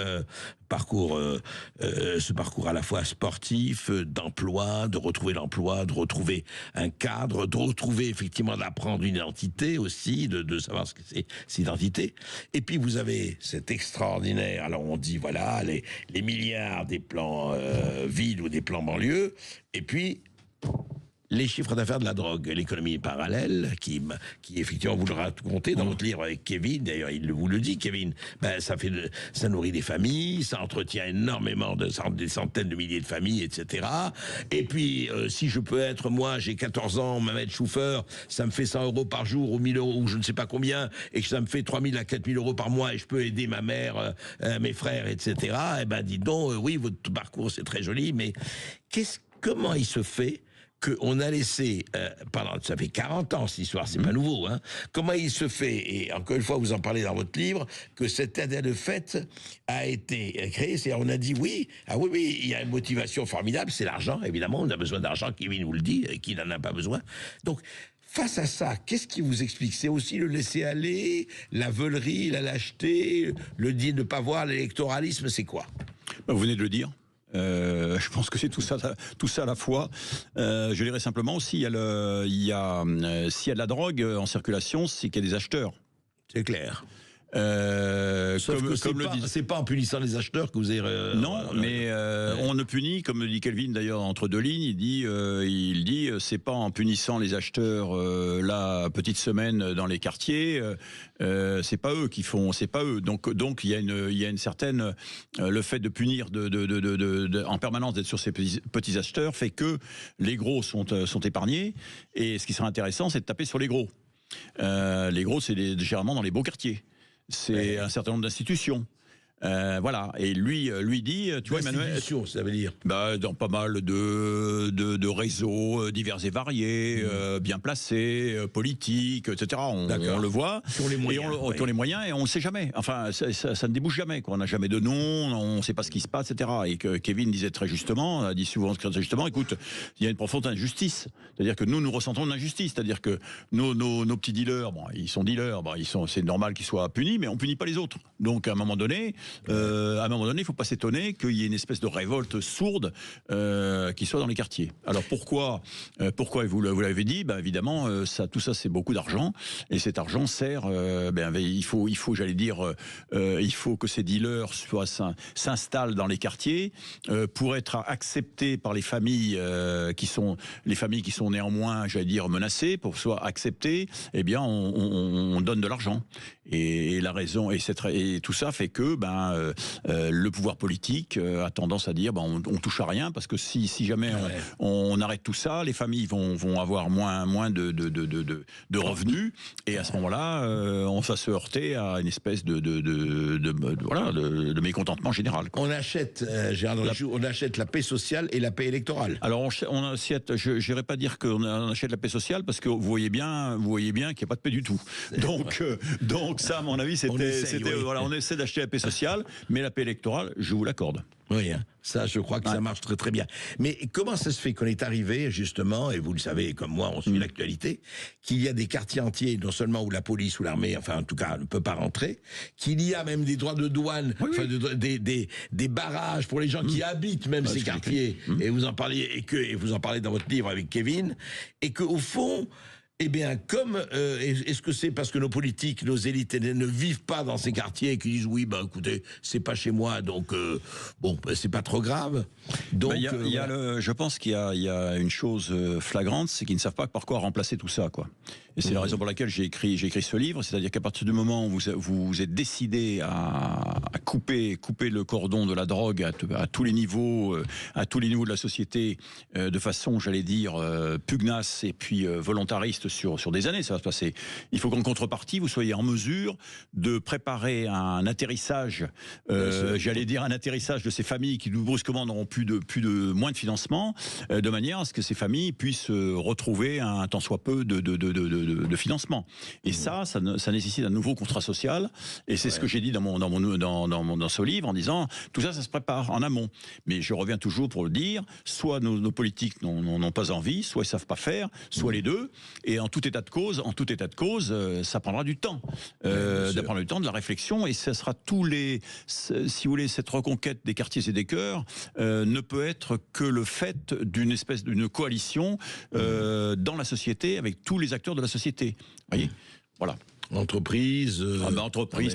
ce parcours à la fois sportif, d'emploi, de retrouver l'emploi, de retrouver un cadre, de retrouver effectivement d'apprendre une identité aussi, de savoir ce que c'est cette identité. Et puis vous avez cet extraordinaire, alors on dit voilà les milliards des plans villes ou des plans banlieues, et puis les chiffres d'affaires de la drogue, l'économie parallèle, qui effectivement, vous le racontez dans votre livre avec Kevin, d'ailleurs, il vous le dit, Kevin, ça nourrit des familles, ça entretient énormément des centaines de milliers de familles, etc. Et puis, si je peux être, moi, j'ai 14 ans, Mohamed Chauffeur, ça me fait 100 euros par jour, ou 1000 euros, ou je ne sais pas combien, et que ça me fait 3000 à 4000 euros par mois, et je peux aider ma mère, mes frères, etc. Eh ben, dites donc, oui, votre parcours, c'est très joli, mais comment il se fait qu'on a laissé, ça fait 40 ans cette histoire, c'est pas nouveau, hein. Comment il se fait, et encore une fois vous en parlez dans votre livre, que cet aide de fête a été créé, c'est-à-dire on a dit oui, il y a une motivation formidable, c'est l'argent, évidemment, on a besoin d'argent, Kevin vous le dit, qui n'en a pas besoin. Donc, face à ça, qu'est-ce qui vous explique? C'est aussi le laisser-aller, la veulerie, la lâcheté, le dire de ne pas voir l'électoralisme, c'est quoi? Vous venez de le dire. Je pense que c'est tout ça à la fois. Je dirais simplement aussi, s'il y a de la drogue en circulation, c'est qu'il y a des acheteurs. C'est clair. Sauf que c'est pas en punissant les acheteurs que vous avez... non, mais on ne punit, comme le dit Kelvin d'ailleurs entre deux lignes, il dit c'est pas en punissant les acheteurs la petite semaine dans les quartiers, c'est pas eux qui font, c'est pas eux. Donc il y a une certaine le fait de punir en permanence d'être sur ces petits acheteurs fait que les gros sont épargnés, et ce qui serait intéressant, c'est de taper sur les gros. Les gros, c'est généralement dans les beaux quartiers. C'est un certain nombre d'institutions. Voilà, et lui dit, tu vois, Emmanuel, ça veut dire dans pas mal de réseaux divers et variés, bien placés, politiques, etc. On le voit, qui ont les moyens, et on le sait jamais. Enfin, ça ne débouche jamais, quoi. On n'a jamais de nom, on ne sait pas ce qui se passe, etc. Et que Kevin disait très justement, a dit souvent très justement, écoute, il y a une profonde injustice. C'est-à-dire que nous ressentons de l'injustice. C'est-à-dire que nos petits dealers, ils sont dealers, c'est normal qu'ils soient punis, mais on punit pas les autres. Donc à un moment donné, il ne faut pas s'étonner qu'il y ait une espèce de révolte sourde qui soit dans les quartiers. Alors pourquoi vous l'avez dit, évidemment, tout ça c'est beaucoup d'argent, et cet argent sert, il faut j'allais dire, il faut que ces dealers s'installent dans les quartiers pour être acceptés par les familles qui sont néanmoins, j'allais dire, menacées, pour soit acceptées. Eh bien, on donne de l'argent, et la raison et tout ça fait que le pouvoir politique a tendance à dire on touche à rien, parce que si jamais on arrête tout ça, les familles vont avoir moins de revenus, et à ce moment-là on va se heurter à une espèce de mécontentement général, quoi. On achète on achète la paix sociale et la paix électorale. Alors on achète, je n'irais pas dire qu'on achète la paix sociale, parce que vous voyez bien qu'il n'y a pas de paix du tout. Donc ça, à mon avis, on essaie d'acheter la paix sociale, mais la paix électorale, je vous l'accorde. Oui, ça, je crois que ça marche très très bien. Mais comment ça se fait qu'on est arrivé, justement, et vous le savez comme moi, on suit l'actualité, qu'il y a des quartiers entiers, non seulement où la police ou l'armée, enfin en tout cas, ne peut pas rentrer, qu'il y a même des droits de douane, des barrages pour les gens qui habitent même ces quartiers, et vous en parliez, et vous en parlez dans votre livre avec Kevin, et qu'au fond, eh bien, est-ce que c'est parce que nos politiques, nos élites ne vivent pas dans ces quartiers et qui disent oui, écoutez, c'est pas chez moi, donc c'est pas trop grave. Donc, je pense qu'il y a une chose flagrante, c'est qu'ils ne savent pas par quoi remplacer tout ça, quoi. Et c'est la raison pour laquelle j'ai écrit ce livre, c'est-à-dire qu'à partir du moment où vous êtes décidé à couper le cordon de la drogue à tous les niveaux de la société, de façon, j'allais dire, pugnace et puis volontariste sur des années, ça va se passer. Il faut qu'en contrepartie, vous soyez en mesure de préparer un atterrissage, j'allais dire un atterrissage de ces familles qui brusquement n'auront moins de financement, de manière à ce que ces familles puissent retrouver un tant soit peu de financement. Et ça nécessite un nouveau contrat social, et c'est ce que j'ai dit dans ce livre, en disant tout ça se prépare en amont. Mais je reviens toujours pour le dire, soit nos politiques n'ont pas envie, soit ils savent pas faire, soit les deux. Et en tout état de cause, ça prendra du temps, prendre du temps, de la réflexion, et ça sera si vous voulez, cette reconquête des quartiers et des cœurs ne peut être que le fait d'une coalition dans la société, avec tous les acteurs de la société. Vous voyez ? Voilà. Entreprise,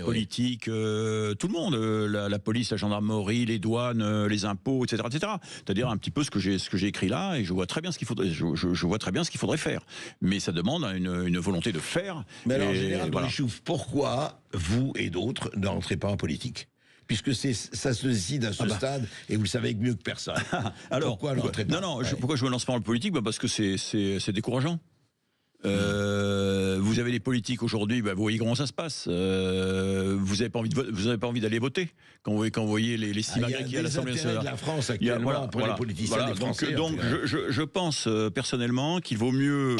politique, tout le monde, la police, la gendarmerie, les douanes, les impôts, etc., etc. C'est-à-dire un petit peu ce que j'ai écrit là, et je vois très bien ce qu'il faudrait, je vois très bien ce qu'il faudrait faire. Mais ça demande une volonté de faire. Mais alors, général Borichouf, pourquoi vous et d'autres n'entrez pas en politique ? Puisque ça se décide à ce stade, et vous le savez mieux que personne. Alors, pourquoi n'entrez pas ? Pourquoi je me lance pas en politique ? Parce que c'est décourageant. Vous avez des politiques aujourd'hui, vous voyez comment ça se passe. Vous n'avez pas envie d'aller voter quand vous voyez les simagrées qu'il y a à l'Assemblée nationale. Il y a des intérêts de la France actuellement pour les politiciens des Français. Donc je pense personnellement qu'il vaut mieux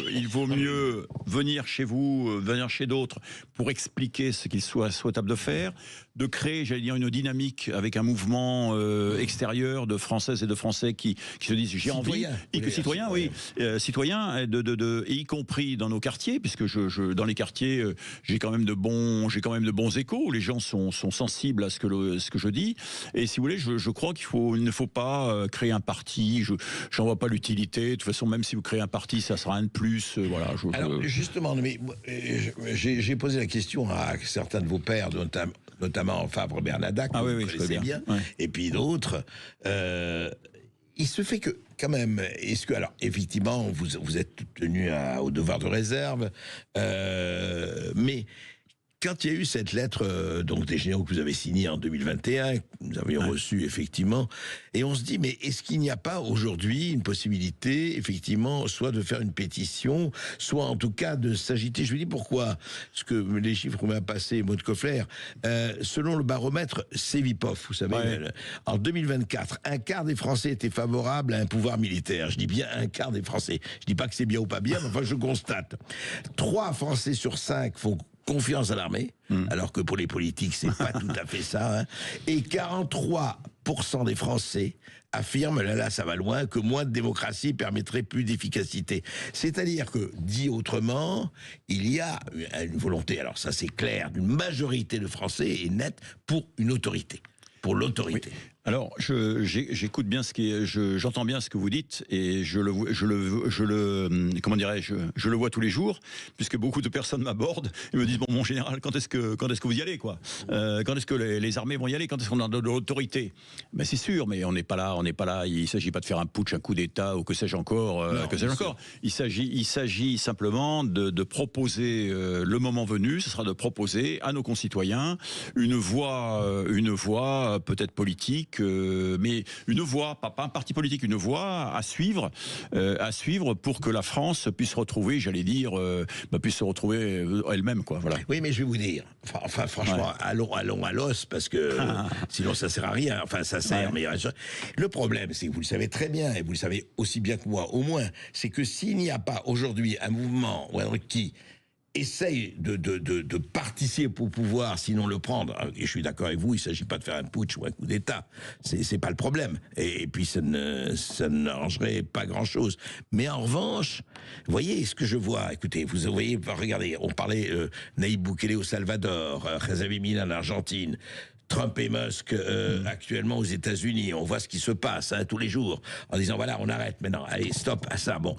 venir chez vous, venir chez d'autres pour expliquer ce qu'il soit souhaitable de faire, de créer, j'allais dire, une dynamique avec un mouvement extérieur de Françaises et de Français qui se disent j'ai envie, citoyens, y compris dans nos quartiers, puisque dans les quartiers j'ai quand même de bons échos, les gens sont sensibles à ce que je dis, et si vous voulez, je crois qu'il ne faut pas créer un parti, j'en vois pas l'utilité, de toute façon même si vous créez un parti ça sera un de plus, voilà. Alors justement, mais j'ai posé la question à certains de vos pairs, notamment Fabre Bernadac, que vous connaissez bien, et puis d'autres. Il se fait que, quand même, alors, effectivement, vous êtes tenu au devoir de réserve, mais quand il y a eu cette lettre donc des généraux que vous avez signée en 2021, nous avions reçu effectivement, et on se dit, mais est-ce qu'il n'y a pas aujourd'hui une possibilité, effectivement, soit de faire une pétition, soit en tout cas de s'agiter. Je vous dis pourquoi, parce que les chiffres qu'on m'a passés, Maud Koffler, selon le baromètre Cevipof, vous savez, en 2024, un quart des Français étaient favorables à un pouvoir militaire. Je dis bien un quart des Français. Je dis pas que c'est bien ou pas bien, mais enfin je constate. 3 Français sur 5 font confiance à l'armée, alors que pour les politiques, c'est pas tout à fait ça. Hein. Et 43% des Français affirment, là ça va loin, que moins de démocratie permettrait plus d'efficacité. C'est-à-dire que, dit autrement, il y a une volonté, alors ça c'est clair, d'une majorité de Français et nette pour une autorité. Pour l'autorité. Oui. Alors, j'écoute bien j'entends bien ce que vous dites, et je le vois tous les jours, puisque beaucoup de personnes m'abordent et me disent, bon, mon général, quand est-ce que vous y allez, quoi? Quand est-ce que les armées vont y aller? Quand est-ce qu'on a de l'autorité? Ben, c'est sûr, mais on n'est pas là, il s'agit pas de faire un putsch, un coup d'État, ou que sais-je encore, Il s'agit simplement de proposer, le moment venu, ce sera de proposer à nos concitoyens une voie peut-être politique, mais une voie, pas un parti politique, une voie à suivre pour que la France puisse retrouver, puisse se retrouver elle-même, quoi. Voilà. Oui, mais je vais vous dire, enfin franchement, allons à l'os, parce que sinon ça sert à rien. Enfin, ça sert, mais le problème, c'est que vous le savez très bien, et vous le savez aussi bien que moi, au moins, c'est que s'il n'y a pas aujourd'hui un mouvement qui essaye de participer au pouvoir, sinon le prendre. Et je suis d'accord avec vous, il ne s'agit pas de faire un putsch ou un coup d'État. C'est pas le problème. Et puis ça n'arrangerait pas grand-chose. Mais en revanche, vous voyez ce que je vois. Écoutez, vous voyez, regardez, on parlait Nayib Bukele au Salvador, Javier Milei en Argentine, Trump et Musk actuellement aux États-Unis, on voit ce qui se passe tous les jours, en disant voilà, on arrête maintenant, allez, stop à ça. Bon,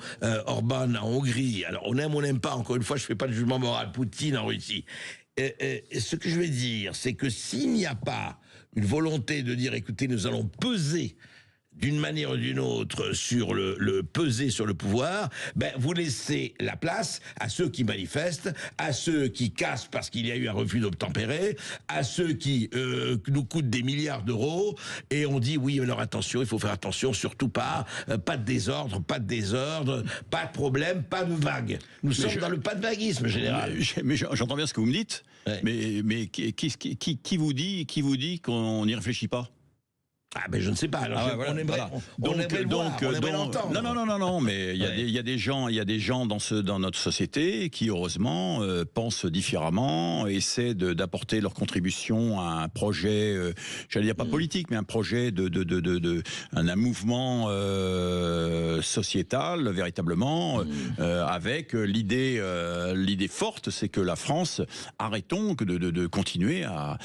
Orban en Hongrie, alors on aime, on n'aime pas, encore une fois, je fais pas de jugement moral, Poutine en Russie. Ce que je vais dire, c'est que s'il n'y a pas une volonté de dire, écoutez, nous allons peser d'une manière ou d'une autre sur le peser sur le pouvoir, vous laissez la place à ceux qui manifestent, à ceux qui cassent parce qu'il y a eu un refus d'obtempérer, à ceux qui nous coûtent des milliards d'euros, et on dit oui, alors attention, il faut faire attention, surtout pas de désordre, pas de problème, pas de vague. Nous sommes dans le pas de vaguisme général. Mais j'entends bien ce que vous me dites, mais qui vous dit qu'on n'y réfléchit pas? Ah ben je ne sais pas. Alors on aimerait l'entendre. Non, mais il y a des gens dans notre société qui heureusement pensent différemment, essaient d'apporter leur contribution à un projet, j'allais dire pas politique, mais un projet un mouvement sociétal véritablement, avec l'idée forte, c'est que la France, arrêtons de continuer à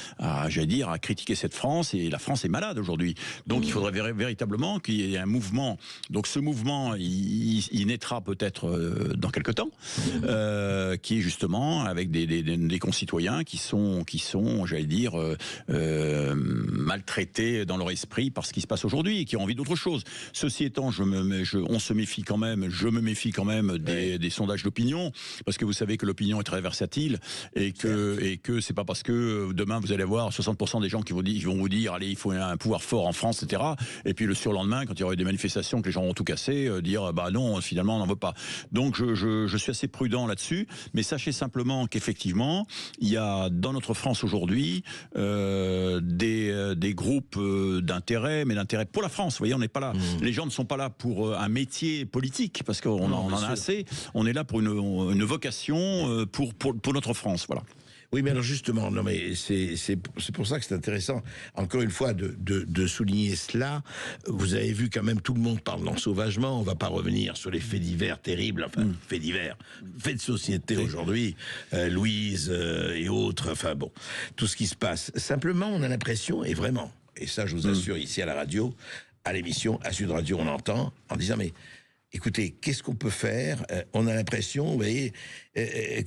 critiquer cette France, et la France est malade aujourd'hui. Donc il faudrait véritablement qu'il y ait un mouvement. Donc ce mouvement, il naîtra peut-être dans quelque temps, qui est justement avec des concitoyens qui sont, j'allais dire, maltraités dans leur esprit par ce qui se passe aujourd'hui et qui ont envie d'autre chose. Ceci étant, je me méfie quand même des sondages d'opinion, parce que vous savez que l'opinion est très versatile et que c'est pas parce que demain vous allez avoir 60% des gens qui vont vous dire allez, il faut un pouvoir fort en France, etc. Et puis le surlendemain, quand il y aura eu des manifestations, que les gens vont tout casser, dire bah non, finalement on n'en veut pas. Donc je suis assez prudent là-dessus, mais sachez simplement qu'effectivement il y a dans notre France aujourd'hui des groupes d'intérêt, mais d'intérêt pour la France. Vous voyez, on n'est pas là. Les gens ne sont pas là pour un métier politique, parce qu'on en a assez. On est là pour une vocation pour notre France. Voilà. Oui, mais alors justement, non, mais c'est pour ça que c'est intéressant, encore une fois, de souligner cela. Vous avez vu quand même, tout le monde parle d'ensauvagement. On va pas revenir sur les faits divers terribles, enfin, faits divers, faits de société aujourd'hui, Louise et autres, enfin bon, tout ce qui se passe. Simplement, on a l'impression, et vraiment, et ça je vous assure ici à la radio, à l'émission, à Sud Radio, on entend, en disant, mais écoutez, qu'est-ce qu'on peut faire? On a l'impression, vous voyez,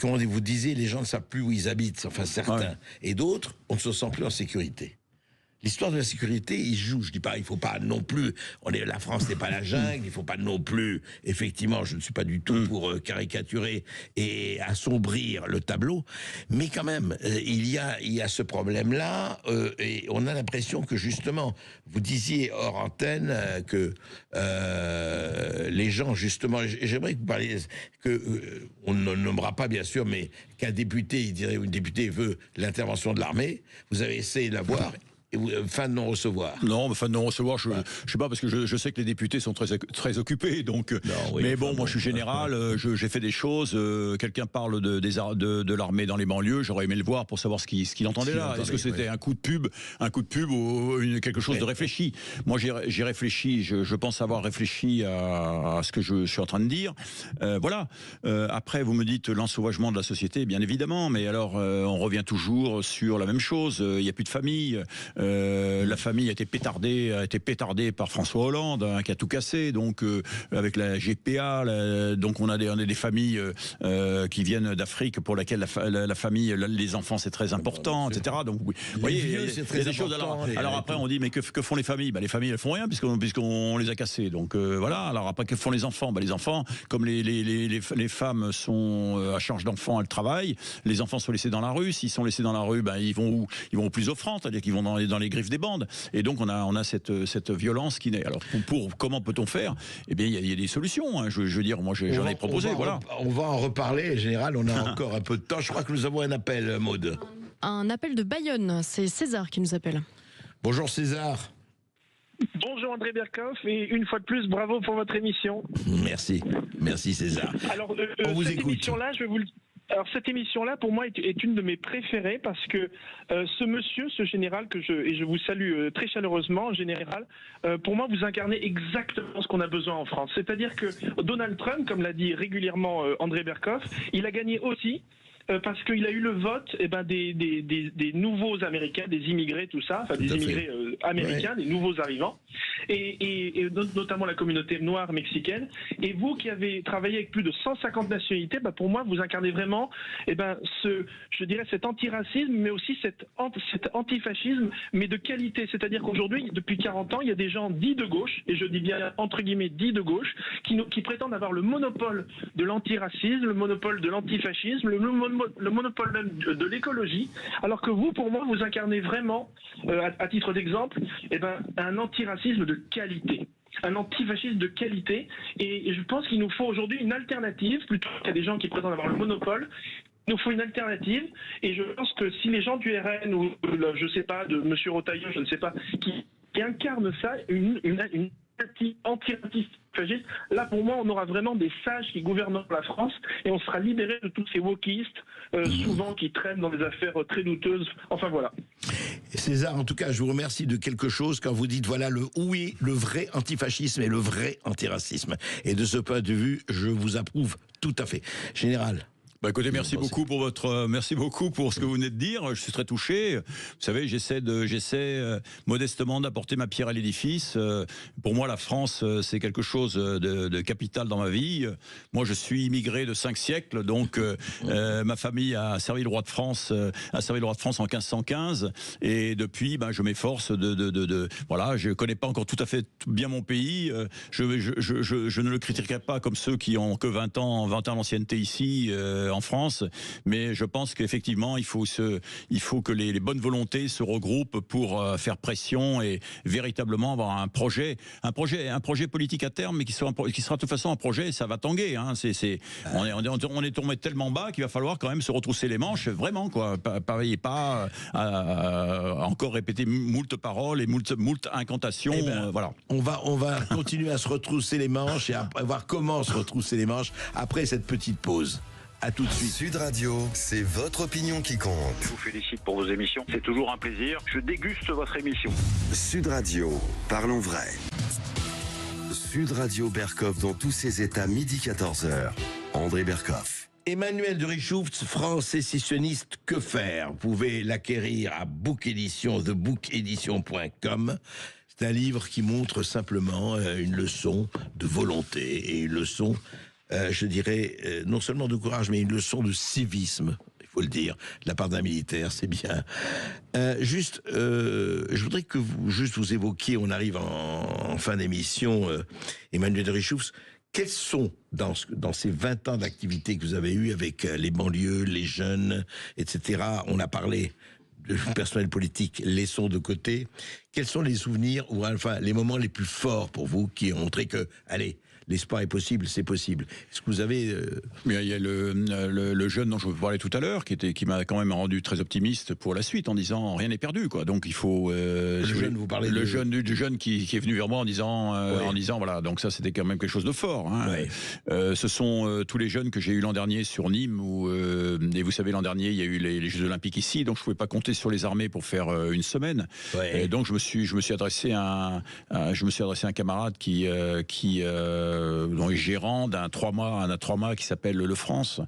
comment vous disiez, les gens ne savent plus où ils habitent, enfin certains, ouais. Et d'autres, on ne se sent plus en sécurité. L'histoire de la sécurité, il joue. Je dis pas, il faut pas non plus. La France n'est pas la jungle. Il faut pas non plus. Effectivement, je ne suis pas du tout pour caricaturer et assombrir le tableau, mais quand même, il y a ce problème-là, et on a l'impression que justement, vous disiez hors antenne que les gens justement. J'aimerais que vous parliez on ne nommera pas bien sûr, mais qu'un député, il dirait, une députée veut l'intervention de l'armée. Vous avez essayé de la voir. Fin de non-recevoir. Non, mais fin de non-recevoir, je sais pas, parce que je sais que les députés sont très occupés, donc. Non, oui, mais bon, moi je suis général, j'ai fait des choses. Quelqu'un parle de l'armée dans les banlieues, j'aurais aimé le voir pour savoir ce qu'il entendait là. Est-ce que c'était un coup de pub ou quelque chose de réfléchi? Moi j'ai réfléchi, je pense avoir réfléchi à ce que je suis en train de dire. Voilà. Après, vous me dites l'ensauvagement de la société, bien évidemment, mais alors on revient toujours sur la même chose. Il n'y a plus de famille. La famille a été pétardée par François Hollande, hein, qui a tout cassé. Donc avec la GPA, donc on a des familles qui viennent d'Afrique pour laquelle la famille, les enfants, c'est très important, etc. Donc vous voyez, il y a des choses. Alors après, on dit mais que font les familles? Les familles, elles font rien puisqu'on les a cassées. Donc voilà. Alors après, que font les enfants? Les enfants, comme les femmes sont à charge d'enfants, elles travaillent. Les enfants sont laissés dans la rue. S'ils sont laissés dans la rue, ils vont où? Ils vont aux plus offrantes, c'est-à-dire qu'ils vont dans les griffes des bandes. Et donc on a cette violence qui naît. Alors comment peut-on faire? Eh bien il y a des solutions, hein. Je veux dire, moi j'en ai proposé. On va en reparler. En général, on a encore un peu de temps. Je crois que nous avons un appel, Maud. Un appel de Bayonne. C'est César qui nous appelle. Bonjour César. Bonjour André Berkoff, et une fois de plus, bravo pour votre émission. Merci César. Alors, on vous cette écoute. Alors cette émission-là, pour moi, est une de mes préférées parce que ce général et je vous salue très chaleureusement, général, pour moi, vous incarnez exactement ce qu'on a besoin en France. C'est-à-dire que Donald Trump, comme l'a dit régulièrement André Berkoff, il a gagné aussi parce qu'il a eu le vote des nouveaux Américains, des immigrés, tout ça, enfin des immigrés américains, des nouveaux arrivants, et notamment la communauté noire mexicaine. Et vous qui avez travaillé avec plus de 150 nationalités, pour moi, vous incarnez vraiment je dirais cet antiracisme, mais aussi cet antifascisme, mais de qualité. C'est-à-dire qu'aujourd'hui, depuis 40 ans, il y a des gens dits de gauche, et je dis bien entre guillemets dits de gauche, qui prétendent avoir le monopole de l'antiracisme, le monopole de l'antifascisme, le monopole même de l'écologie, alors que vous, pour moi, vous incarnez vraiment, à titre d'exemple, un antiracisme de qualité. Un antifascisme de qualité, et je pense qu'il nous faut aujourd'hui une alternative, plutôt qu'à des gens qui prétendent avoir le monopole. Il nous faut une alternative, et je pense que si les gens du RN, ou je sais pas, de M. Rotaillot, je ne sais pas, qui incarnent ça, une anti-fasciste, là pour moi on aura vraiment des sages qui gouvernent la France, et on sera libéré de tous ces wokistes souvent qui traînent dans des affaires très douteuses. Enfin voilà. César, en tout cas, je vous remercie de quelque chose quand vous dites voilà le vrai antifascisme et le vrai antiracisme. Et de ce point de vue, je vous approuve tout à fait. Général. Bah écoutez, merci beaucoup pour ce que vous venez de dire. Je suis très touché. Vous savez, j'essaie modestement d'apporter ma pierre à l'édifice. Pour moi, la France, c'est quelque chose de capital dans ma vie. Moi, je suis immigré de 5 siècles, donc ma famille a servi le roi de France, en 1515, et depuis, je m'efforce voilà, je connais pas encore tout à fait bien mon pays. Je ne le critiquerai pas comme ceux qui ont que 20 ans d'ancienneté ici en France, mais je pense qu'effectivement il faut que les bonnes volontés se regroupent pour faire pression et véritablement avoir un projet politique à terme, mais qui sera de toute façon un projet, ça va tanguer. Hein. On est tombé tellement bas qu'il va falloir quand même se retrousser les manches, vraiment quoi. Pas encore répéter moult paroles et moult incantations. Voilà. On va continuer à se retrousser les manches et à voir comment se retrousser les manches après cette petite pause. À tout de suite. Sud Radio, c'est votre opinion qui compte. Je vous félicite pour vos émissions. C'est toujours un plaisir. Je déguste votre émission. Sud Radio, parlons vrai. Sud Radio Berkov dans tous ses états, midi 14h. André Berkov. Emmanuel de Richouft, France sécessionniste, que faire? Vous pouvez l'acquérir à Book Edition, thebookedition.com. C'est un livre qui montre simplement une leçon de volonté et une leçon, je dirais, non seulement de courage, mais une leçon de civisme, il faut le dire, de la part d'un militaire, c'est bien. Je voudrais que vous évoquiez, on arrive en fin d'émission, Emmanuel de Richouft, quels sont, dans ces 20 ans d'activité que vous avez eu avec les banlieues, les jeunes, etc., on a parlé de personnel politique, laissons de côté, quels sont les souvenirs, ou enfin les moments les plus forts pour vous qui ont montré que, allez, l'espoir est possible, c'est possible. Est-ce que vous avez... Il y a le jeune dont je vous parlais tout à l'heure, qui m'a quand même rendu très optimiste pour la suite, en disant rien n'est perdu, quoi. Donc il faut... du jeune qui est venu vers moi en disant voilà, donc ça c'était quand même quelque chose de fort. Hein. Ouais. Ce sont tous les jeunes que j'ai eu l'an dernier sur Nîmes, et vous savez, l'an dernier il y a eu les Jeux Olympiques ici, donc je pouvais pas compter sur les armées pour faire une semaine. Ouais. Et donc je me suis adressé à un camarade qui dont est gérant d'un 3 mâts qui s'appelle le France,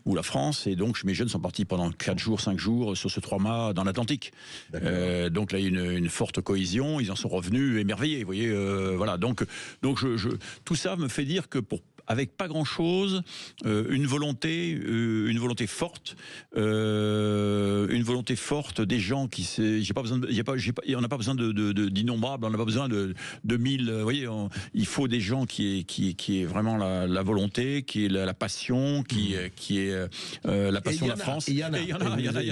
ou la France, et donc mes jeunes sont partis pendant 5 jours sur ce 3 mâts dans l'Atlantique. Donc là il y a une forte cohésion, ils en sont revenus émerveillés, vous voyez, voilà. Donc tout ça me fait dire que avec pas grand chose, une volonté forte des gens on n'a pas besoin d'innombrables, on n'a pas besoin de 1000, vous voyez, il faut des gens qui est vraiment la volonté, qui est la passion, qui est la passion de la France. Il y en a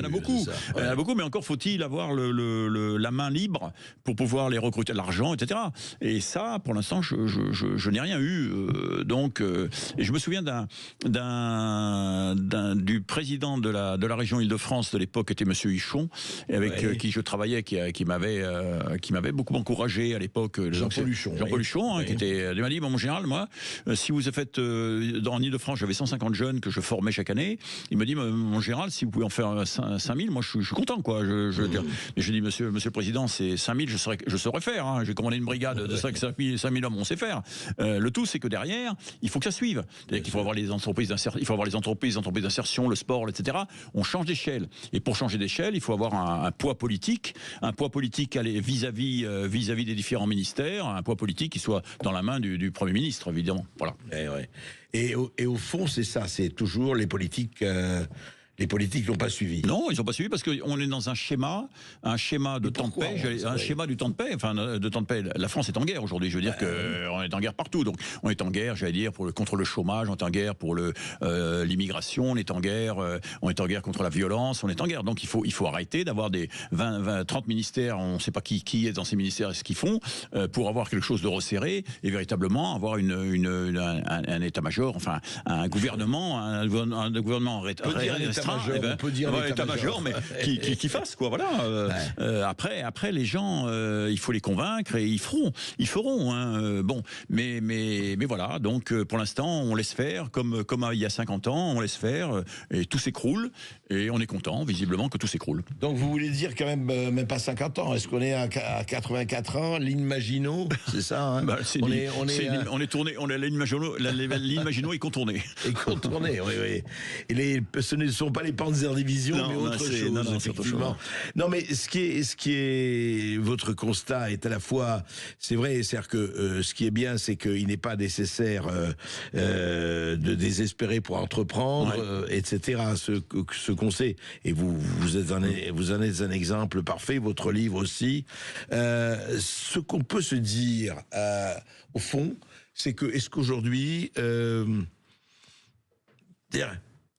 beaucoup. Il y en a beaucoup, mais encore faut-il avoir la main libre pour pouvoir les recruter de l'argent, etc. Et ça, pour l'instant, je n'ai rien eu. Donc, et je me souviens du président de la région Île-de-France de l'époque, était Monsieur Huchon, avec qui je travaillais, qui m'avait beaucoup encouragé à l'époque. Jean-Paul Huchon, il m'a dit, mon général, moi, si vous faites en Île-de-France, j'avais 150 jeunes que je formais chaque année. Il me dit, mon général, si vous pouvez en faire 5000, moi je suis content, quoi. Mais je dis, monsieur le président, c'est 5000, je saurais faire. Hein. J'ai commandé une brigade de 5000 hommes, on sait faire. Le tout, c'est que derrière, il faut que ça suive. C'est-à-dire qu'il faut avoir les entreprises d'insertion, le sport, etc. On change d'échelle. Et pour changer d'échelle, il faut avoir un poids politique vis-à-vis des différents ministères, un poids politique qui soit dans la main du Premier ministre, évidemment. Voilà. Et au fond, c'est ça, c'est toujours les politiques... Les politiques n'ont pas suivi. Non, ils n'ont pas suivi parce qu'on est dans un schéma de temps de paix, schéma du temps de paix. Enfin, de temps de paix. La France est en guerre aujourd'hui. Je veux dire qu'on est en guerre partout. Donc, on est en guerre, j'allais dire, contre le chômage, on est en guerre pour l'immigration, on est en guerre contre la violence, on est en guerre. Donc, il faut arrêter d'avoir des 30 ministères. On ne sait pas qui est dans ces ministères et ce qu'ils font pour avoir quelque chose de resserré et véritablement avoir un état-major, enfin, un gouvernement contraint, on peut dire l'état-major, mais qui fasse quoi, voilà. Après les gens, il faut les convaincre et ils feront. Hein. Bon, mais voilà. Donc pour l'instant, on laisse faire comme il y a 50 ans, on laisse faire et tout s'écroule et on est content visiblement que tout s'écroule. Donc vous voulez dire quand même pas 50 ans. Est-ce qu'on est à 84 ans, ligne Maginot, c'est ça hein on est tourné, on a la ligne Maginot est contournée. Et contournée, oui. Et ce ne sont pas les Panzer Division, mais autre chose, effectivement. Non, mais ce qui est votre constat est à la fois, c'est vrai, c'est-à-dire que ce qui est bien, c'est qu'il n'est pas nécessaire de désespérer pour entreprendre, etc. Ce qu'on sait, et vous en êtes un exemple parfait, votre livre aussi. Ce qu'on peut se dire, au fond, c'est que, est-ce qu'aujourd'hui,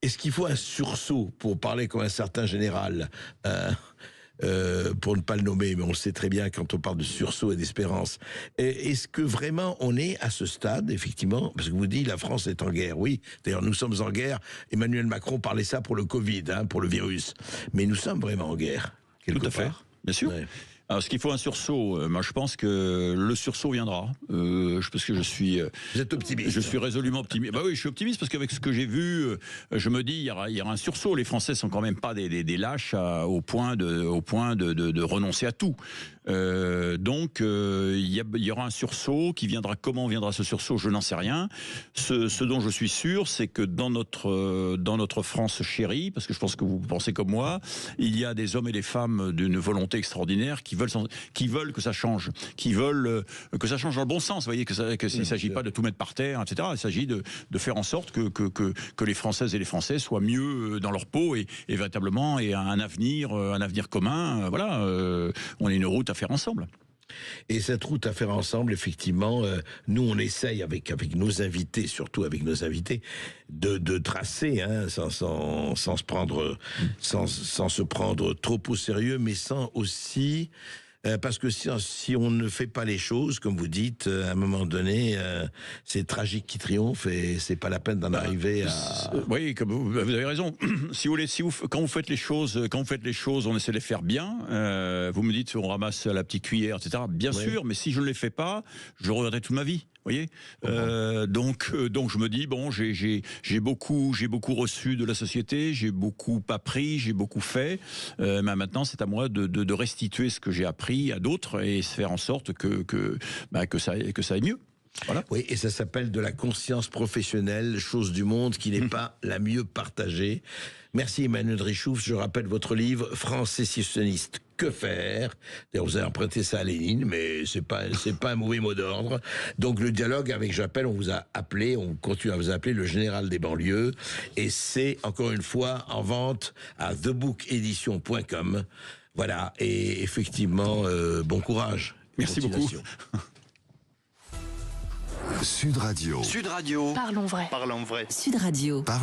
est-ce qu'il faut un sursaut pour parler comme un certain général pour ne pas le nommer, mais on le sait très bien quand on parle de sursaut et d'espérance. Est-ce que vraiment on est à ce stade, effectivement, parce que vous dites la France est en guerre, oui, d'ailleurs nous sommes en guerre, Emmanuel Macron parlait ça pour le Covid, pour le virus, mais nous sommes vraiment en guerre, quelque part. Tout à fait, bien sûr. Ouais. Alors, est-ce qu'il faut un sursaut ? Moi, je pense que le sursaut viendra. Parce que je suis. Vous êtes optimiste. Je suis résolument optimiste. Bah oui, je suis optimiste parce qu'avec ce que j'ai vu, je me dis il y aura un sursaut. Les Français sont quand même pas des lâches au point de renoncer à tout. Donc, il y aura un sursaut qui viendra. Comment viendra ce sursaut ? Je n'en sais rien. Ce dont je suis sûr, c'est que dans notre France chérie, parce que je pense que vous pensez comme moi, il y a des hommes et des femmes d'une volonté extraordinaire qui veulent que ça change, qui veulent que ça change dans le bon sens. Vous voyez qu'il ne s'agit pas de tout mettre par terre, etc. Il s'agit de faire en sorte que les Françaises et les Français soient mieux dans leur peau et véritablement aient un avenir commun. Voilà, on a une route à faire ensemble. Et cette route à faire ensemble, effectivement, nous on essaye avec nos invités, surtout avec nos invités, de tracer, sans se prendre trop au sérieux, mais sans aussi parce que si on ne fait pas les choses, comme vous dites, à un moment donné, c'est tragique qui triomphe et c'est pas la peine d'en arriver à. Oui, comme vous avez raison. Quand vous faites les choses, on essaie de les faire bien. Vous me dites, on ramasse à la petite cuillère, etc. Bien sûr, mais si je ne les fais pas, je regretterai toute ma vie. Vous voyez, donc je me dis bon, j'ai beaucoup reçu de la société, j'ai beaucoup appris, j'ai beaucoup fait. Mais maintenant, c'est à moi de restituer ce que j'ai appris à d'autres et faire en sorte que ça aille mieux. Voilà. Oui, et ça s'appelle de la conscience professionnelle, chose du monde qui n'est pas la mieux partagée. Merci Emmanuel Richouf. Je rappelle votre livre France sécessionniste, que faire ? D'ailleurs, vous avez emprunté ça à Lénine, mais c'est pas un mauvais mot d'ordre. Donc le dialogue avec, j'appelle, on vous a appelé, on continue à vous appeler le général des banlieues, et c'est encore une fois en vente à thebookedition.com. Voilà, et effectivement, bon courage. Merci beaucoup. Sud Radio. Sud Radio. Parlons vrai. Parlons vrai. Sud Radio.